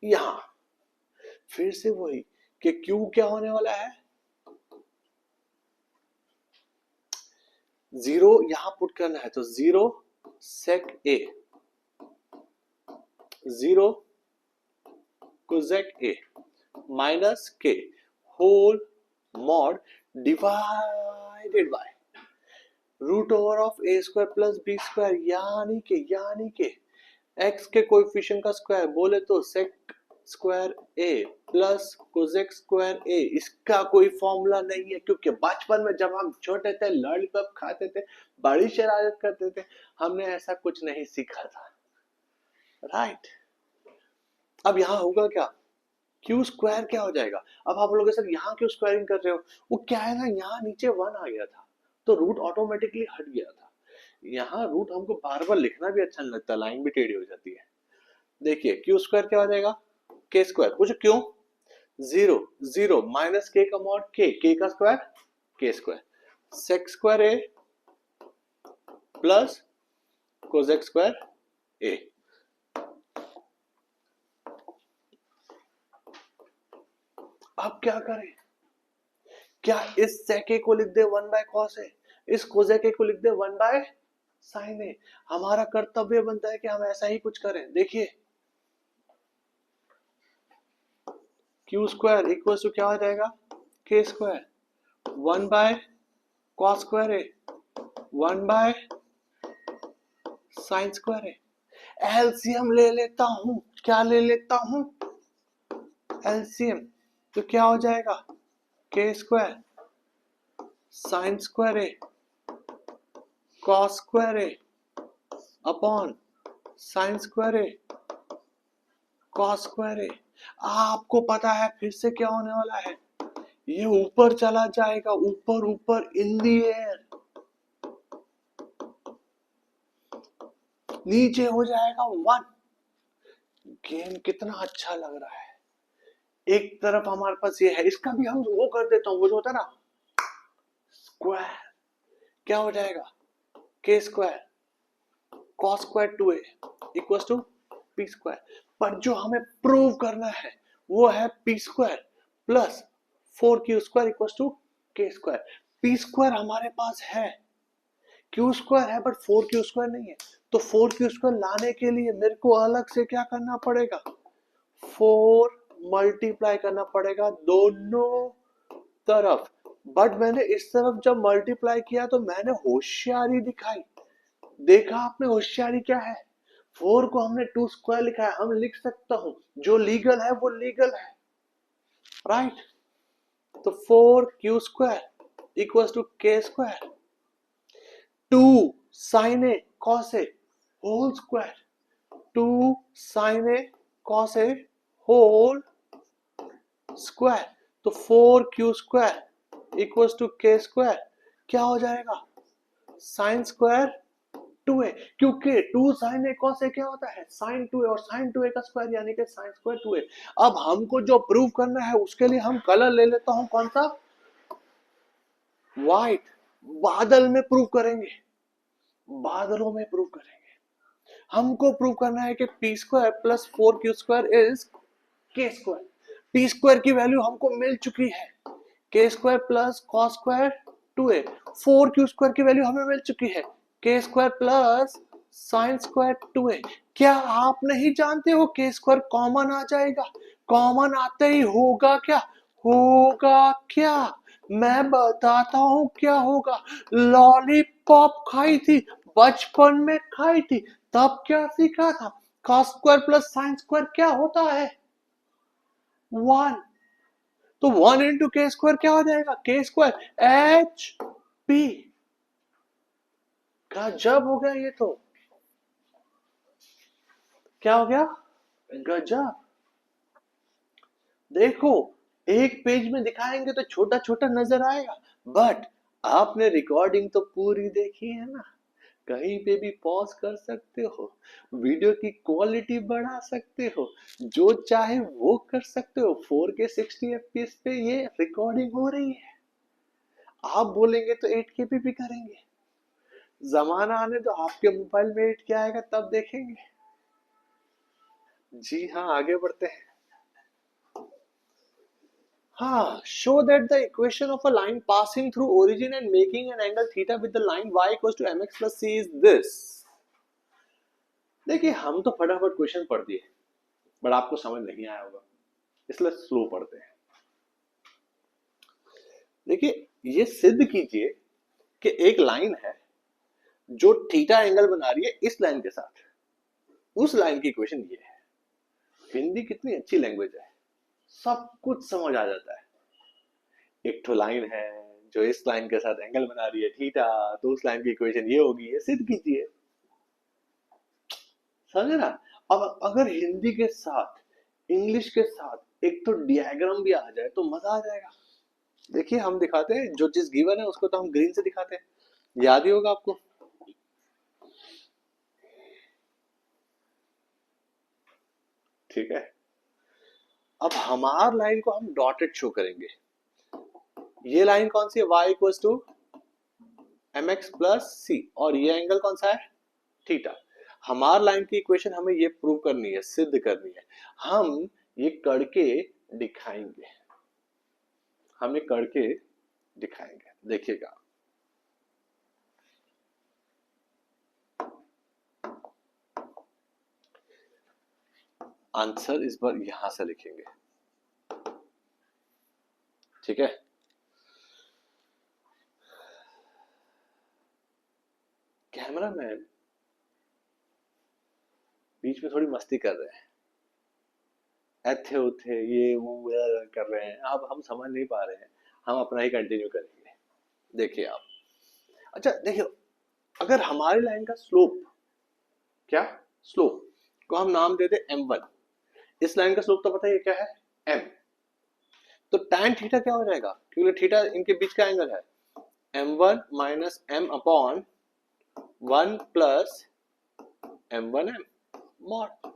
यहां फिर से वही कि Q क्या होने वाला है 0 यहां पुट करना है। तो 0 sec a 0 cosec a minus k whole mod divided by root over of a square plus b square, यानी के x के कोएफिशिएंट का स्क्वायर बोले तो sec square a plus cosec square a। इसका कोई फॉर्मूला नहीं है, क्योंकि बचपन में जब हम छोटे थे, लॉलीपॉप खाते थे, बड़ी शरारत करते थे, हमने ऐसा कुछ नहीं सीखा था, राइट। अब यहां होगा क्या क्यू स्क्वायर क्या हो जाएगा? अब आप लोग सर यहाँ क्यों स्क्वायरिंग कर रहे हो? वो क्या है ना, यहाँ नीचे 1 आ गया था तो रूट ऑटोमेटिकली हट गया था। यहाँ रूट हमको बार बार लिखना भी अच्छा नहीं लगता, लाइन भी टेढ़ी हो जाती है। देखिए क्यू स्क्वायर क्या हो जाएगा के स्क्वायर, पूछो क्यों 0 0 माइनस के का मॉड के का स्क्वायर के स्क्वायर सेक स्क्वायर ए प्लस कोसेक स्क्वायर ए। अब क्या करें? क्या इस sec a को लिख दे 1 बाय cos a, इस cosec a को लिख दे 1 बाय sin a? हमारा कर्तव्य बनता है कि हम ऐसा ही कुछ करें। देखिए q स्क्वायर इक्वल टू क्या हो जाएगा k square 1 by cos square a 1 by sin square a। LCM ले लेता हूं, क्या ले लेता हूं एलसीएम, तो क्या हो जाएगा k स्क्वायर साइन स्क्वायर ए कॉस स्क्वायर ए अपॉन साइन स्क्वायर ए कॉस स्क्वायर ए। आपको पता है फिर से क्या होने वाला है, ये ऊपर चला जाएगा, ऊपर ऊपर इन दी एयर, नीचे हो जाएगा 1। गेम कितना अच्छा लग रहा है। एक तरफ हमारे पास ये है, इसका भी हम वो कर देता हूं, वो जो होता है ना स्क्वायर, क्या हो जाएगा k square cos square 2a equal to p square. पर जो हमें प्रूव करना है वो है p square plus 4q square equal to k square. P square हमारे पास है, क्यू स्क्वायर है बट 4q स्क्वायर नहीं है। तो 4q स्क्वायर लाने के लिए मेरे को अलग से क्या करना पड़ेगा, 4 मल्टीप्लाई करना पड़ेगा दोनों तरफ। बट मैंने इस तरफ जब मल्टीप्लाई किया तो मैंने होशियारी दिखाई। देखा आपने होशियारी क्या है, 4 को हमने 2 स्क्वायर लिखा है, हम लिख सकता हूं जो लीगल है वो लीगल है, राइट। तो 4q square equal to k square 2 sign A cos A whole square, 2 sign A cos A whole square. तो 4q square equal to k square क्या हो जाएगा, साइन स्क्वायर 2a, क्योंकि 2 साइन ए कॉस ए क्या होता है साइन 2a, और साइन 2a का स्क्वायर यानी कि साइन स्क्वायर 2a। अब हमको जो प्रूव करना है उसके लिए हम कलर ले लेता हूं, कौन सा, व्हाइट। बादल में प्रूव करेंगे, बादलों में प्रूव करेंगे। हमको प्रूव करना है कि P square plus 4q square is के स्क्वायर। पी स्क्वायर की वैल्यू हमको मिल चुकी है, के square plus cos square 2a। 4q square की वैल्यू हमें मिल चुकी है, के square plus sine square 2a। क्या आप नहीं जानते हो के स्क्वायर कॉमन आ जाएगा, कॉमन आते ही होगा क्या, होगा क्या, मैं बताता हूं क्या होगा। लॉलीपॉप खाई थी, बचपन में खाई थी, तब क्या सीखा था, cos square plus sine square क्या होता है 1। तो 1 इंटू के स्क्वायर क्या हो जाएगा, के स्क्वायर एच पी। गजब हो गया ये तो, क्या हो गया, गजब। देखो एक पेज में दिखाएंगे तो छोटा छोटा नजर आएगा, बट आपने रिकॉर्डिंग तो पूरी देखी है ना, कहीं पे भी पॉज कर सकते हो, वीडियो की क्वालिटी बढ़ा सकते हो, जो चाहे वो कर सकते हो। 4K 60 FPS पे ये रिकॉर्डिंग हो रही है, आप बोलेंगे तो 8K पे भी करेंगे। जमाना आने तो आपके मोबाइल में 8K आएगा तब देखेंगे। जी हाँ, आगे बढ़ते हैं। हाँ, show that the equation of a line passing through origin and making an angle theta with the line y equals to mx plus c is this। देखिए हम तो फटाफट क्वेश्चन पढ़ दिए, बट आपको समझ नहीं आया होगा, इसलिए स्लो पढ़ते हैं। देखिए ये सिद्ध कीजिए कि एक लाइन है जो थीटा एंगल बना रही है इस लाइन के साथ, उस लाइन की इक्वेशन ये है। हिंदी कितनी अच्छी लैंग्वेज है, सब कुछ समझ आ जाता है। एक तो लाइन है जो इस लाइन के साथ एंगल बना रही है थीटा, तो उस लाइन की इक्वेशन ये होगी, ये सिद्ध कीजिए, समझे ना। अब अगर हिंदी के साथ इंग्लिश के साथ एक तो डियाग्राम भी आ जाए तो मजा आ जाएगा। देखिए हम दिखाते हैं, जो चीज गिवन है उसको तो हम ग्रीन से दिखाते हैं, याद ही होगा आपको। ठीक है, अब हमार लाइन को हम डॉटेड शो करेंगे। ये लाइन कौन सी है, y equals to mx plus C, और ये एंगल कौन सा है, थीटा। हमार लाइन की इक्वेशन हमें ये प्रूव करनी है, सिद्ध करनी है। हम ये करके दिखाएंगे, हम ये करके दिखाएंगे, देखिएगा। आंसर इस बार यहां से लिखेंगे, ठीक है। कैमरामैन बीच में थोड़ी मस्ती कर रहे हैं, ऐथे उथे ये वो कर रहे हैं, अब हम समझ नहीं पा रहे हैं, हम अपना ही कंटिन्यू करेंगे। देखिए आप, अच्छा देखिए, अगर हमारी लाइन का स्लोप, क्या स्लोप को हम नाम दे दे m1। इस लाइन का स्लोप तो पता है क्या है, m। तो tan थीटा क्या हो जाएगा, क्योंकि थीटा इनके बीच का एंगल है, m1 minus m upon 1 plus m1m mod.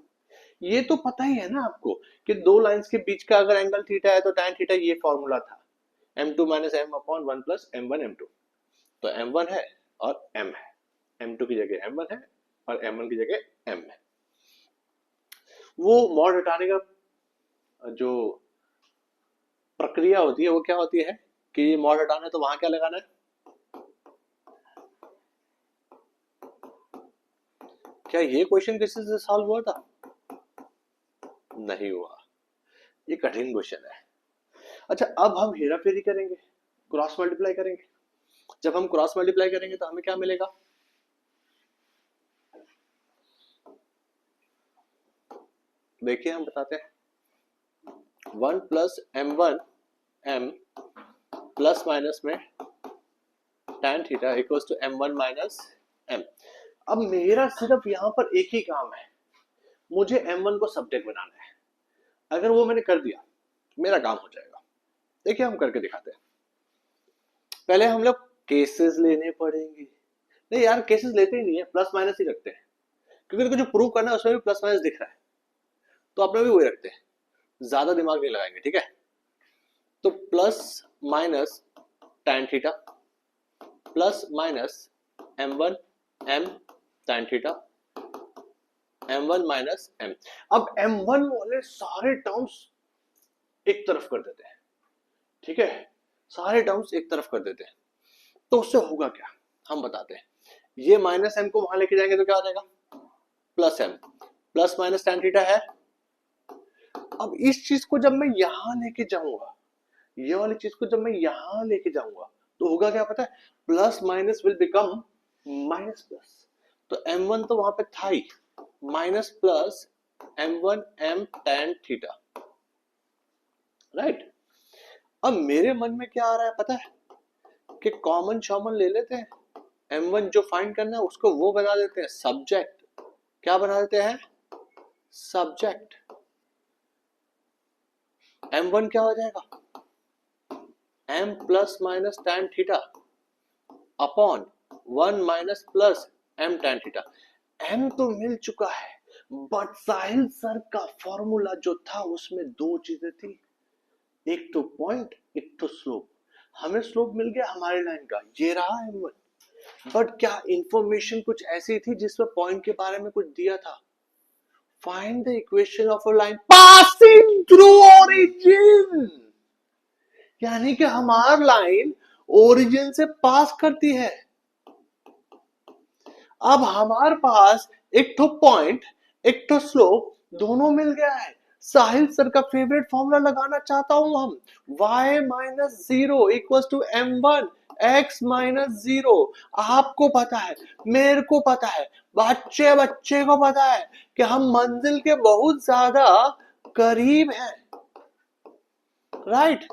ये तो पता ही है ना आपको कि दो लाइंस के बीच का अगर एंगल थीटा है तो tan थीटा ये फॉर्मूला था, m2 minus m upon 1 plus m1 m2। तो m1 है और m है, m2 की जगह m1 है और m1 की जगह m है। वो मॉड हटाने का जो प्रक्रिया होती है वो क्या होती है कि ये मॉड हटाना है तो वहां क्या लगाना है, क्या ये क्वेश्चन किसी से सॉल्व हुआ था, नहीं हुआ, ये कठिन क्वेश्चन है। अच्छा अब हम हेरा फेरी करेंगे, क्रॉस मल्टीप्लाई करेंगे। जब हम क्रॉस मल्टीप्लाई करेंगे तो हमें क्या मिलेगा, देखिए हम बताते हैं 1 plus m1 m plus minus में tan theta equals to m1 minus m। अब मेरा सिर्फ यहां पर एक ही काम है, मुझे m1 को सब्जेक्ट बनाना है। अगर वो मैंने कर दिया मेरा काम हो जाएगा। देखिए हम करके दिखाते हैं। पहले हम लोग केसेस लेने पड़ेंगे, नहीं यार केसेस लेते ही नहीं है, प्लस माइनस ही रखते हैं, क्योंकि देखो जो प्रूव करना है उसमें भी प्लस माइनस दिख रहा है, तो अपने भी वही रखते हैं, ज्यादा दिमाग नहीं लगाएंगे, ठीक है। तो plus minus tan theta plus minus m1 m tan theta m1 minus m। अब m1 वाले सारे टर्म्स एक तरफ कर देते हैं, ठीक है, सारे टर्म्स एक तरफ कर देते हैं। तो उससे होगा क्या हम बताते हैं, ये माइनस m को वहां लेके जाएंगे तो क्या हो जाएगा, plus m, plus minus tan theta है। अब इस चीज को जब मैं यहां लेके जाऊंगा, ये वाली चीज को जब मैं यहां लेके जाऊंगा तो होगा क्या पता है, plus minus will become minus plus. तो m1 तो वहां पे था ही, minus plus m1 m tan theta, right. अब मेरे मन में क्या आ रहा है पता है, कि कॉमन शॉमन ले लेते हैं, m1 जो फाइंड करना है उसको वो बना देते हैं सब्जेक्ट। क्या बना देते हैं, सब्जेक्ट। m1 क्या हो जाएगा, m plus minus tan theta upon 1 minus plus m tan theta. m तो मिल चुका है, बट साहिल सर का फॉर्मूला जो था उसमें दो चीजें थी, एक तो पॉइंट एक तो स्लोप। हमें स्लोप मिल गया हमारे लाइन का, ये रहा m1, बट क्या इंफॉर्मेशन कुछ ऐसी थी जिसमें पॉइंट के बारे में कुछ दिया था, find the equation of a line passing through origin, यानी कि हमारी लाइन ओरिजिन से पास करती है। अब हमारे पास एक तो पॉइंट एक तो स्लोप दोनों मिल गया है। साहिल सर का फेवरेट फॉर्मूला लगाना चाहता हूं हम, y minus zero equal to m1 x minus zero. आपको पता है, मेरे को पता है, बच्चे बच्चे को पता है कि हम मंजिल के बहुत ज्यादा करीब हैं, राइट।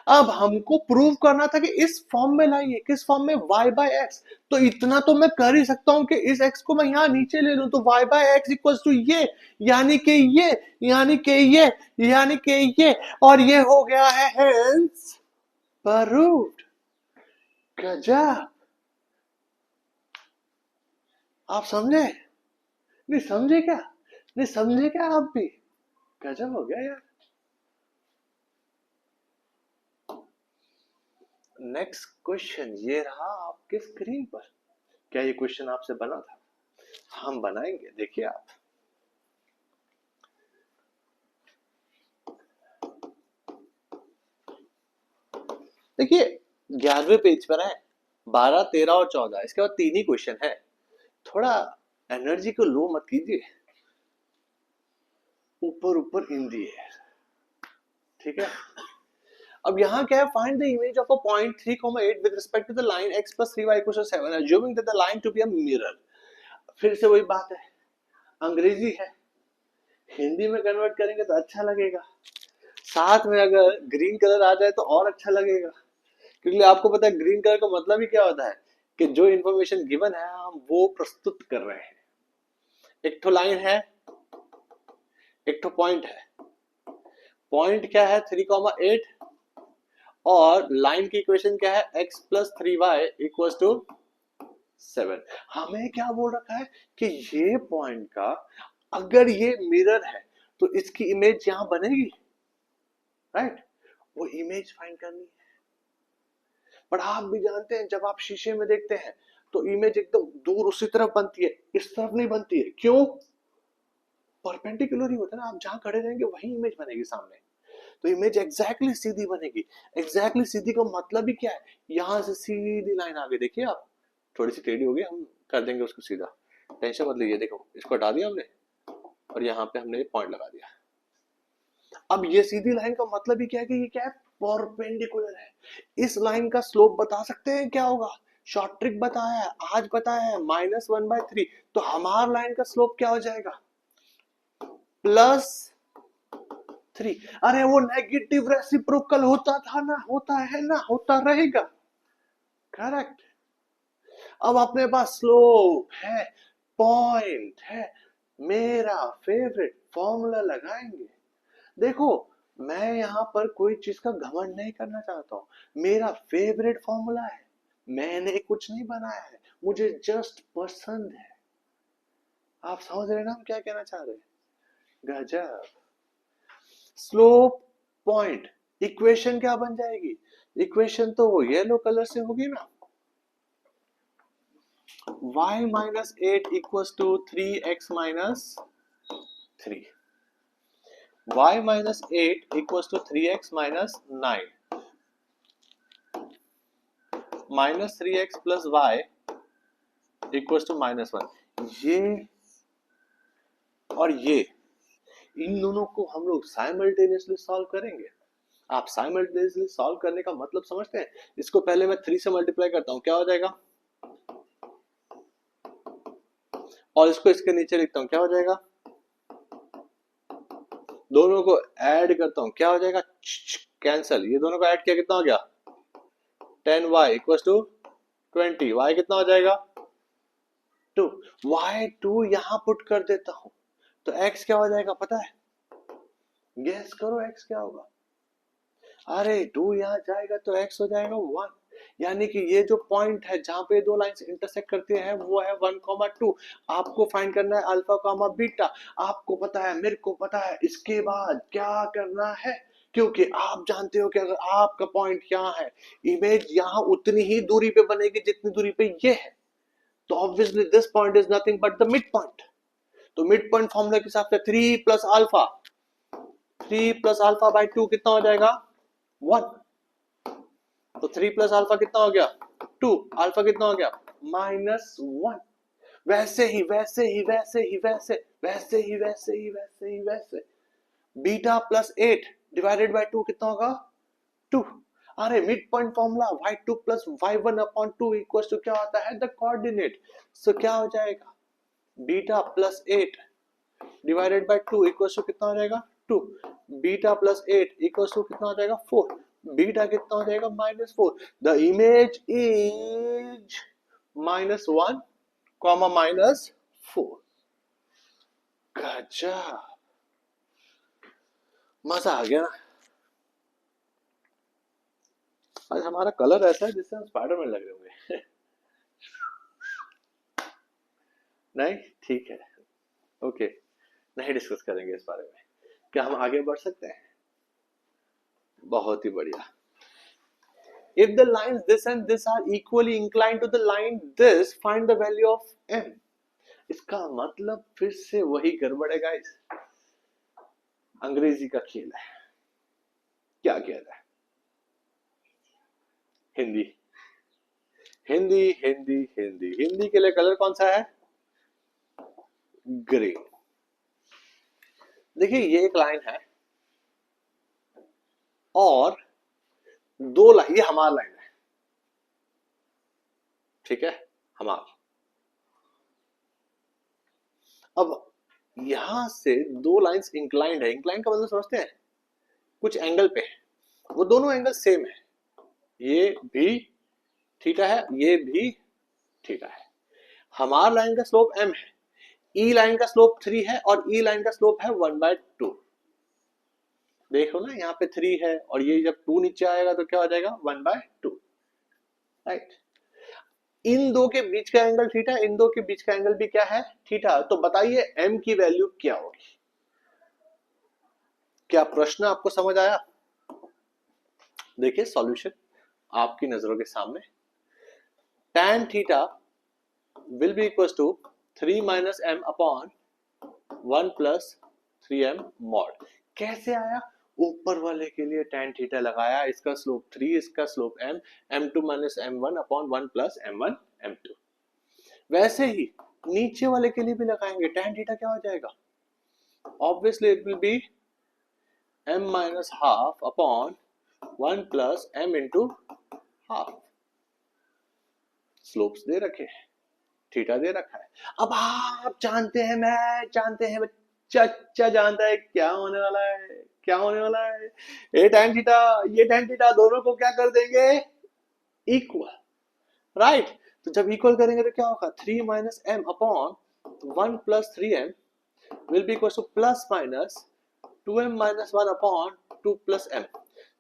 अब हमको प्रूव करना था कि इस फॉर्म में लाइए, किस फॉर्म में, y बाय एक्स। तो इतना तो मैं कर ही सकता हूं कि इस x को मैं यहां नीचे ले लूं, तो y by x equal to ये, यानी कि ये, यानी कि ये, यानी कि ये, और ये हो गया है हेंस प्रूव्ड। गजब, आप समझे, नहीं समझे क्या, नहीं समझे क्या आप भी, गजब हो गया यार। नेक्स्ट क्वेश्चन ये रहा आपके स्क्रीन पर। क्या ये क्वेश्चन आपसे बना था, हम बनाएंगे, देखिए आप। देखिए 11वें पेज पर है, 12, 13 और 14, इसके बाद 3 ही क्वेश्चन है। थोड़ा एनर्जी को लो मत कीजिए, ऊपर ऊपर इन दी है, ठीक है। अब यहाँ क्या है, find the image of a point 3,8 with respect to the line x plus 3y equals to 7 assuming that the line to be a mirror। फिर से वही बात है, अंग्रेजी है, हिंदी में कन्वर्ट करेंगे तो अच्छा लगेगा, साथ में अगर ग्रीन कलर आ जाए तो और अच्छा लगेगा, क्योंकि आपको पता है ग्रीन कलर का मतलब ही क्या होता है कि जो इंफॉर्मेशन गिवन है हम वो प्रस्तुत कर रहे हैं। एक तो लाइन है, एक तो पॉइंट है। पॉइंट क्या है 3,8 और लाइन की इक्वेशन क्या है x plus 3y equals to 7। हमें क्या बोल रखा है कि ये पॉइंट का अगर ये मिरर है तो इसकी इमेज यहां बनेगी, राइट? वो इमेज फाइंड करनी है। पर आप भी जानते हैं जब आप शीशे में देखते हैं तो इमेज एकदम दूर उसी तरफ बनती है, इस तरफ नहीं बनती है। क्यों? परपेंडिकुलर ही होता है ना, आप जहां खड़े रहेंगे वही इमेज बनेगी सामने। तो इमेज एग्जैक्टली सीधी बनेगी। एग्जैक्टली सीधी का मतलब ही क्या है, यहां से सीधी लाइन आगे देखिए आप, थोड़ी सी टेढ़ी होगी, हम कर देंगे उसको सीधा, टेंशन मत लीजिए। देखो इसको हटा दिया हमने और यहाँ पे हमने पॉइंट लगा दिया। अब ये सीधी लाइन का मतलब ही क्या है कि ये क्या है, परपेंडिकुलर है। इस लाइन का स्लोप बता सकते हैं क्या होगा? शॉर्ट ट्रिक बताया है, आज बताया है, -1/3। तो हमारा लाइन का स्लोप क्या हो जाएगा? +3। अरे वो नेगेटिव रेसिप्रोकल होता था ना, होता है ना, होता रहेगा। करेक्ट। अब अपने पास स्लोप है, पॉइंट है, मेरा फेवरेट फॉर्मूला लगाएंगे। देखो मैं यहां पर कोई चीज का घमंड नहीं करना चाहता हूं, मेरा फेवरेट फॉर्मूला है, मैंने कुछ नहीं बनाया है, मुझे जस्ट पसंद है। आप समझ रहे हैं ना हम क्या कहना चाह रहे हैं? गजब। स्लोप पॉइंट इक्वेशन क्या बन जाएगी? इक्वेशन तो वो येलो कलर से होगी ना, y minus 8 equals to 3x minus 3, y minus 8 equals to 3x minus 9, minus 3x plus y equals to -1। ये और ये, इन दोनों को हम लोग साइमल्टेनियसली सॉल्व करेंगे। आप साइमल्टेनियसली सॉल्व करने का मतलब समझते हैं? इसको पहले मैं 3 से मल्टीप्लाई करता हूं, क्या हो जाएगा? और इसको इसके नीचे लिखता हूं, क्या हो जाएगा? दोनों को ऐड करता हूं, क्या हो जाएगा? कैंसल। ये दोनों को ऐड किया कितना हो गया? 10y equals to 20। y कितना हो जाएगा? 2। y2 यहां पुट कर देता हूं तो x क्या हो जाएगा पता है? गेस करो x क्या होगा? अरे 2 यहां जाएगा तो x हो जाएगा 1। यानी कि ये जो पॉइंट है जहां पे दो लाइंस इंटरसेक्ट करती हैं वो है 1,2। आपको फाइंड करना है अल्फा कामा बीटा। आपको पता है, मेरे को पता है, इसके बाद क्या करना है? क्योंकि आप जानते हो कि अगर आपका पॉइंट यहाँ है, इमेज यहाँ उतनी ही दूरी पे बनेगी जितनी दूरी पे ये है। तो obviously this point is nothing but the mid point. तो मिड पॉइंट फॉर्मूला के हिसाब से 3 plus alpha, 3 plus alpha by 2 कितना हो जाएगा? 1। तो 3 प्लस अल्फा कितना हो गया? 2। अल्फा कितना हो गया? -1। वैसे ही वैसे ही वैसे ही वैसे वैसे ही वैसे ही वैसे ही वैसे बीटा प्लस 8 डिवाइडेड बाय 2 कितना होगा? 2। अरे mid point formula y2 plus y1 upon 2 equals to क्या होता है? The coordinate. सो क्या हो जाएगा? Beta plus 8 divided by 2 equals to कितना हो जाएगा? 2। बीटा प्लस 8 इक्वल्स टू कितना हो जाएगा? 4। बीटा कितना हो जाएगा? -4। The image is -1 comma -4। गजब, मजा आ गया ना। आज हमारा कलर ऐसा है जिससे हम स्पाइडरमैन लग रहे होंगे। नहीं ठीक है, ओके, नहीं डिस्कस करेंगे इस बारे में। क्या हम आगे बढ़ सकते हैं? बहुत ही बढ़िया। If the lines this and this are equally inclined to the line this, find the value of m। इसका मतलब फिर से वही गड़बड़ है गाइस, अंग्रेजी का खेल है। क्या कह रहा है? हिंदी हिंदी हिंदी हिंदी हिंदी के लिए कलर कौन सा है? ग्रीन। देखिए ये एक लाइन है और दो लाइन, ये हमारा लाइन है, ठीक है, हमारा। अब यहां से दो लाइंस इंक्लाइंड है। इंक्लाइंड का मतलब समझते हैं? कुछ एंगल पे है, वो दोनों एंगल सेम है, ये भी थीटा है, ये भी थीटा है। हमारा लाइन का स्लोप m है, ई लाइन का स्लोप 3 है और ई लाइन का स्लोप है 1/2। देखो ना, यहाँ पे 3 है और ये जब 2 नीचे आएगा तो क्या हो जाएगा 1/2, राइट। इन दो के बीच का एंगल थीटा, इन दो के बीच का एंगल भी क्या है थीटा। तो बताइए m की वैल्यू क्या होगी। क्या प्रश्न आपको समझ आया? देखिए सॉल्यूशन आपकी नजरों के सामने। tan theta will be equals to 3 minus m upon 1 plus 3m mod। कैसे आया? ऊपर वाले के लिए tan थीटा लगाया, इसका स्लोप 3, इसका slope m, m2 minus m1 upon 1 plus m1 m2। वैसे ही नीचे वाले के लिए भी लगाएंगे, tan थीटा क्या हो जाएगा? Obviously it will be m minus half upon 1 plus m into half। Slopes दे रखे हैं, थीटा दे रखा है। अब आप जानते हैं, मैं जानते हैं, बच्चा जानता है क्या होने वाला है, क्या होने वाला है। ये tan थीटा, ये tan थीटा दोनों को क्या कर देंगे इक्वल, राइट। तो जब इक्वल करेंगे तो क्या होगा 3 minus m upon 1 plus 3m will be equal to plus minus 2m minus 1 upon 2 plus m।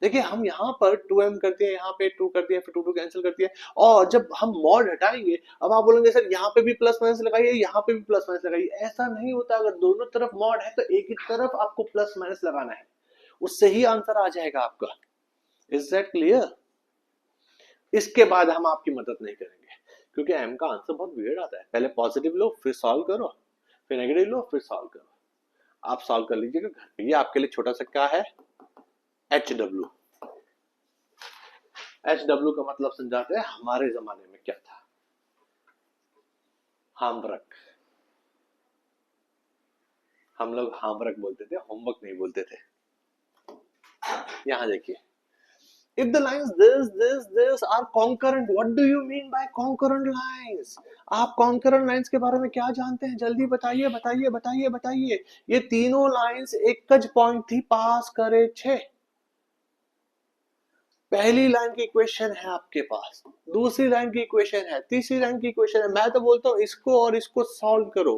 देखिए हम यहाँ पर 2m कर दिया, यहाँ पे 2 कर दिया, फिर 2 कैंसिल कर दिया, और जब हम मॉड हटाएंगे अब आप बोलेंगे सर यहाँ पे भी प्लस माइनस लगाइए, यहाँ पे भी प्लस माइनस लगाइए। ऐसा नहीं होता, अगर दोनों तरफ मॉड है तो एक ही तरफ आपको प्लस माइनस लगाना है, उससे ही आंसर आ जाएगा आपका। Is that clear? इसके बाद हम आपकी मदद नहीं करेंगे क्योंकि m का आंसर बहुत वियर्ड आता है। पहले पॉजिटिव लो, फिर सॉल्व करो, फिर नेगेटिव लो, फिर सॉल्व करो। आप सॉल्व कर लीजिएगा घर पे। ये आपके लिए छोटा सा क्या है HW। HW का मतलब समझाते हैं, हमारे जमाने में क्या था होमवर्क। हम लोग होमवर्क बोलते थे, होमवर्क नहीं बोलते थे। यहां देखिए, if the lines this are concurrent, what do you mean by concurrent lines? आप concurrent lines के बारे में क्या जानते हैं? जल्दी बताइए बताइए बताइए बताइए। ये तीनों लाइंस एक ज पॉइंट थी पास करे 6। पहली लाइन की इक्वेशन है आपके पास, दूसरी लाइन की इक्वेशन है, तीसरी लाइन की इक्वेशन है। मैं तो बोलता हूं इसको और इसको सॉल्व करो।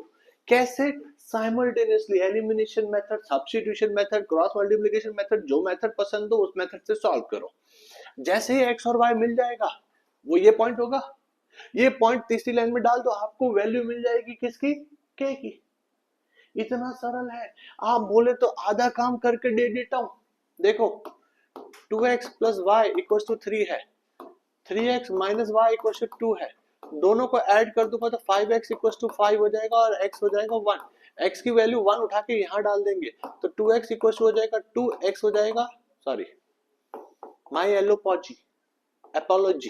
कैसे? Simultaneously, elimination method, substitution method, cross multiplication method, जो मेथड पसंद हो उस मेथड से सॉल्व करो। जैसे ही x और y मिल जाएगा वो ये पॉइंट होगा, ये पॉइंट तीसरी लाइन में डाल दो, आपको वैल्यू मिल जाएगी किसकी? k की। इतना सरल है। आप बोले तो आधा काम करके दे देता हूं। देखो 2x plus y equals to 3 है, 3x minus y equals to 2 है, दोनों को ऐड कर दूंगा तो 5x equals to 5 हो जाएगा और x हो जाएगा 1। x की वैल्यू 1 उठा के यहाँ डाल देंगे तो 2x equals to हो जाएगा 2x हो जाएगा, सॉरी माई एपोलॉजी,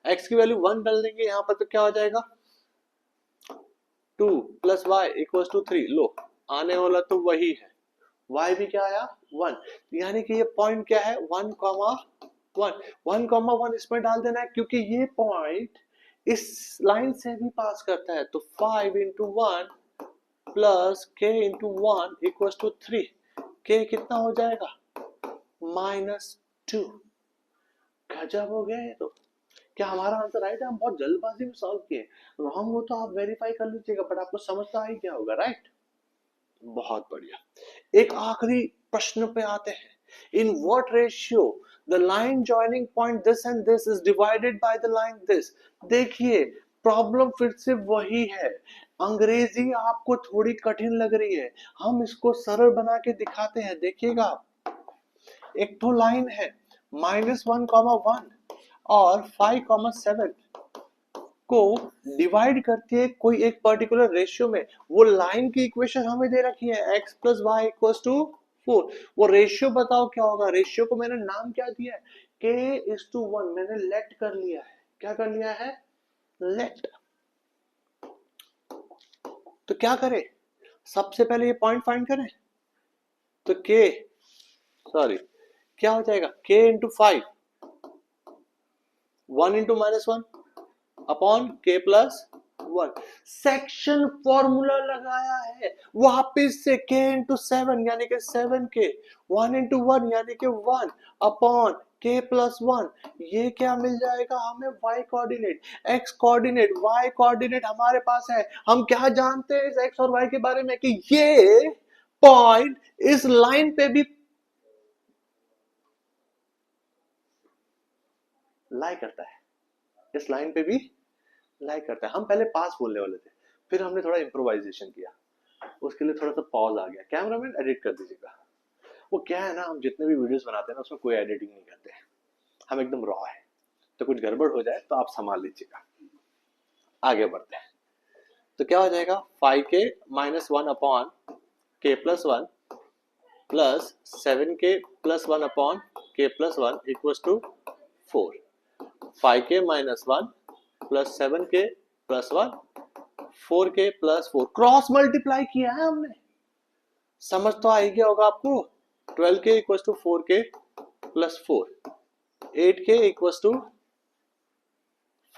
x की वैल्यू 1 डाल देंगे यहाँ पर तो क्या हो जाएगा 2 plus y equals to 3। लो आने वाला तो वही है, y भी क्या आया 1, यानी कि ये पॉइंट क्या है 1,1 इसमें डाल देना है क्योंकि ये पॉइंट इस लाइन से भी पास करता है। तो 5 into 1 plus k into 1 equals to 3। k कितना हो जाएगा -2। गजब हो गया ये तो। क्या हमारा आंसर राइट है? हम बहुत जल्दबाजी में सॉल्व किए, रॉन्ग हो तो आप वेरीफाई कर लीजिएगा, बट आपको समझता ही क्या होगा, राइट? बहुत बढ़िया। एक आखिरी प्रश्न पे आते हैं। In what ratio the line joining point this and this is divided by the line this. देखिए प्रॉब्लम फिर से वही है, अंग्रेजी आपको थोड़ी कठिन लग रही है, हम इसको सरल बना के दिखाते हैं। देखिएगा एक तो लाइन है -1,1 और 5,7 को डिवाइड करती है कोई एक पर्टिकुलर रेशियो में। वो लाइन की इक्वेशन हमें दे रखी है x plus y equals to 4। वो रेशियो बताओ क्या होगा? रेशियो को मैंने नाम क्या दिया है k:1, मैंने लेट कर लिया है। क्या कर लिया है? लेट। तो क्या करें? सबसे पहले ये पॉइंट फाइंड करें तो क्या हो जाएगा k into 5, 1 into -1 upon k plus 1। Section formula लगाया है वापिस से k into 7 यानी कि 7k, 1 into 1 यानी कि 1 अपॉन k प्लस 1, ये क्या मिल जाएगा हमें y coordinate, x coordinate, y coordinate हमारे पास है। हम क्या जानते हैं इस x और y के बारे में कि ये पॉइंट इस लाइन पे भी लाई करता है, इस लाइन पे भी लाई करता है। हम पहले पास बोलने वाले थे, फिर हमने थोड़ा इम्प्रोवाइजेशन किया, उसके लिए थोड़ा सा पॉज आ गया। कैमरामैन एडिट कर दीजिएगा। वो क्या है ना, हम जितने भी वीडियोस बनाते हैं ना उसमें कोई एडिटिंग नहीं करते हैं, हम एकदम रॉ है, तो कुछ गड़बड़ हो जाए तो आप संभाल लीजिएगा। आगे बढ़ते हैं, तो क्या हो जाएगा 5k minus 1 upon k plus 1 plus 7k plus 1 upon k plus 1 equals to 4। 5k minus 1 plus 7k plus 1 4k plus 4, cross multiply किया है हमने, समझ तो आ ही गया होगा आपको। 12k equals to 4k plus 4, 8k equals to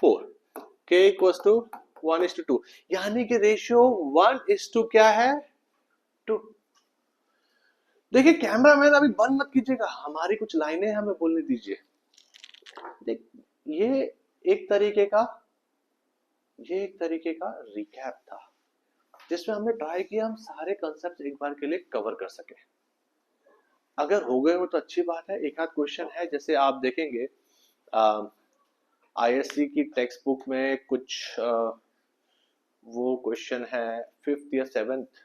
4, k equals to 1:2, यानी कि रेशियो 1:2 क्या है 2। देखिए कैमरामैन अभी बंद मत कीजिएगा, हमारी कुछ लाइनें हमें बोलने दीजिए। देख ये एक तरीके का रिकैप था जिसमें हमने ट्राई किया हम सारे कॉन्सेप्ट एक बार के लिए कवर कर सके। अगर हो गए हो तो अच्छी बात है। एक आध क्वेश्चन है, जैसे आप देखेंगे आईएससी की टेक्स्ट बुक में कुछ वो क्वेश्चन है 5th या 7th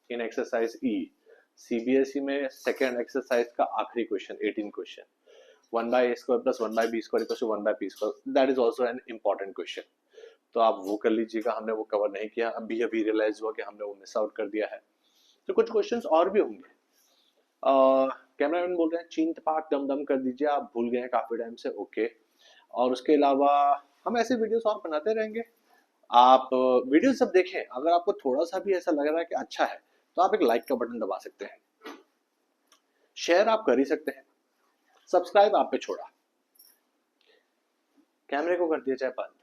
in exercise E. CBSE में सेकेंड एक्सरसाइज का आखिरी question 18 question, 1/a² plus 1/b² equals to 1/p², that is also an important question, तो आप वो कर लीजिएगा। हमने वो कवर नहीं किया, अभी रियलाइज हुआ कि हमने वो मिस आउट कर दिया है। तो कुछ क्वेश्चंस और भी होंगे। कैमरामैन बोल रहे हैं चीन तपाक दम दम कर दीजिए, आप भूल गए हैं काफी टाइम से, ओके। और उसके अलावा हम ऐसे वीडियोस और बनाते रहेंगे। आप वीडियो सब देखें, अगर आपको थोड़ा सा भी ऐसा लग रहा है कि अच्छा है तो आप एक लाइक का बटन दबा सकते हैं, शेयर आप कर ही सकते हैं, सब्सक्राइब आप पे छोड़ा, कैमरे को कर दिया जाए बंद।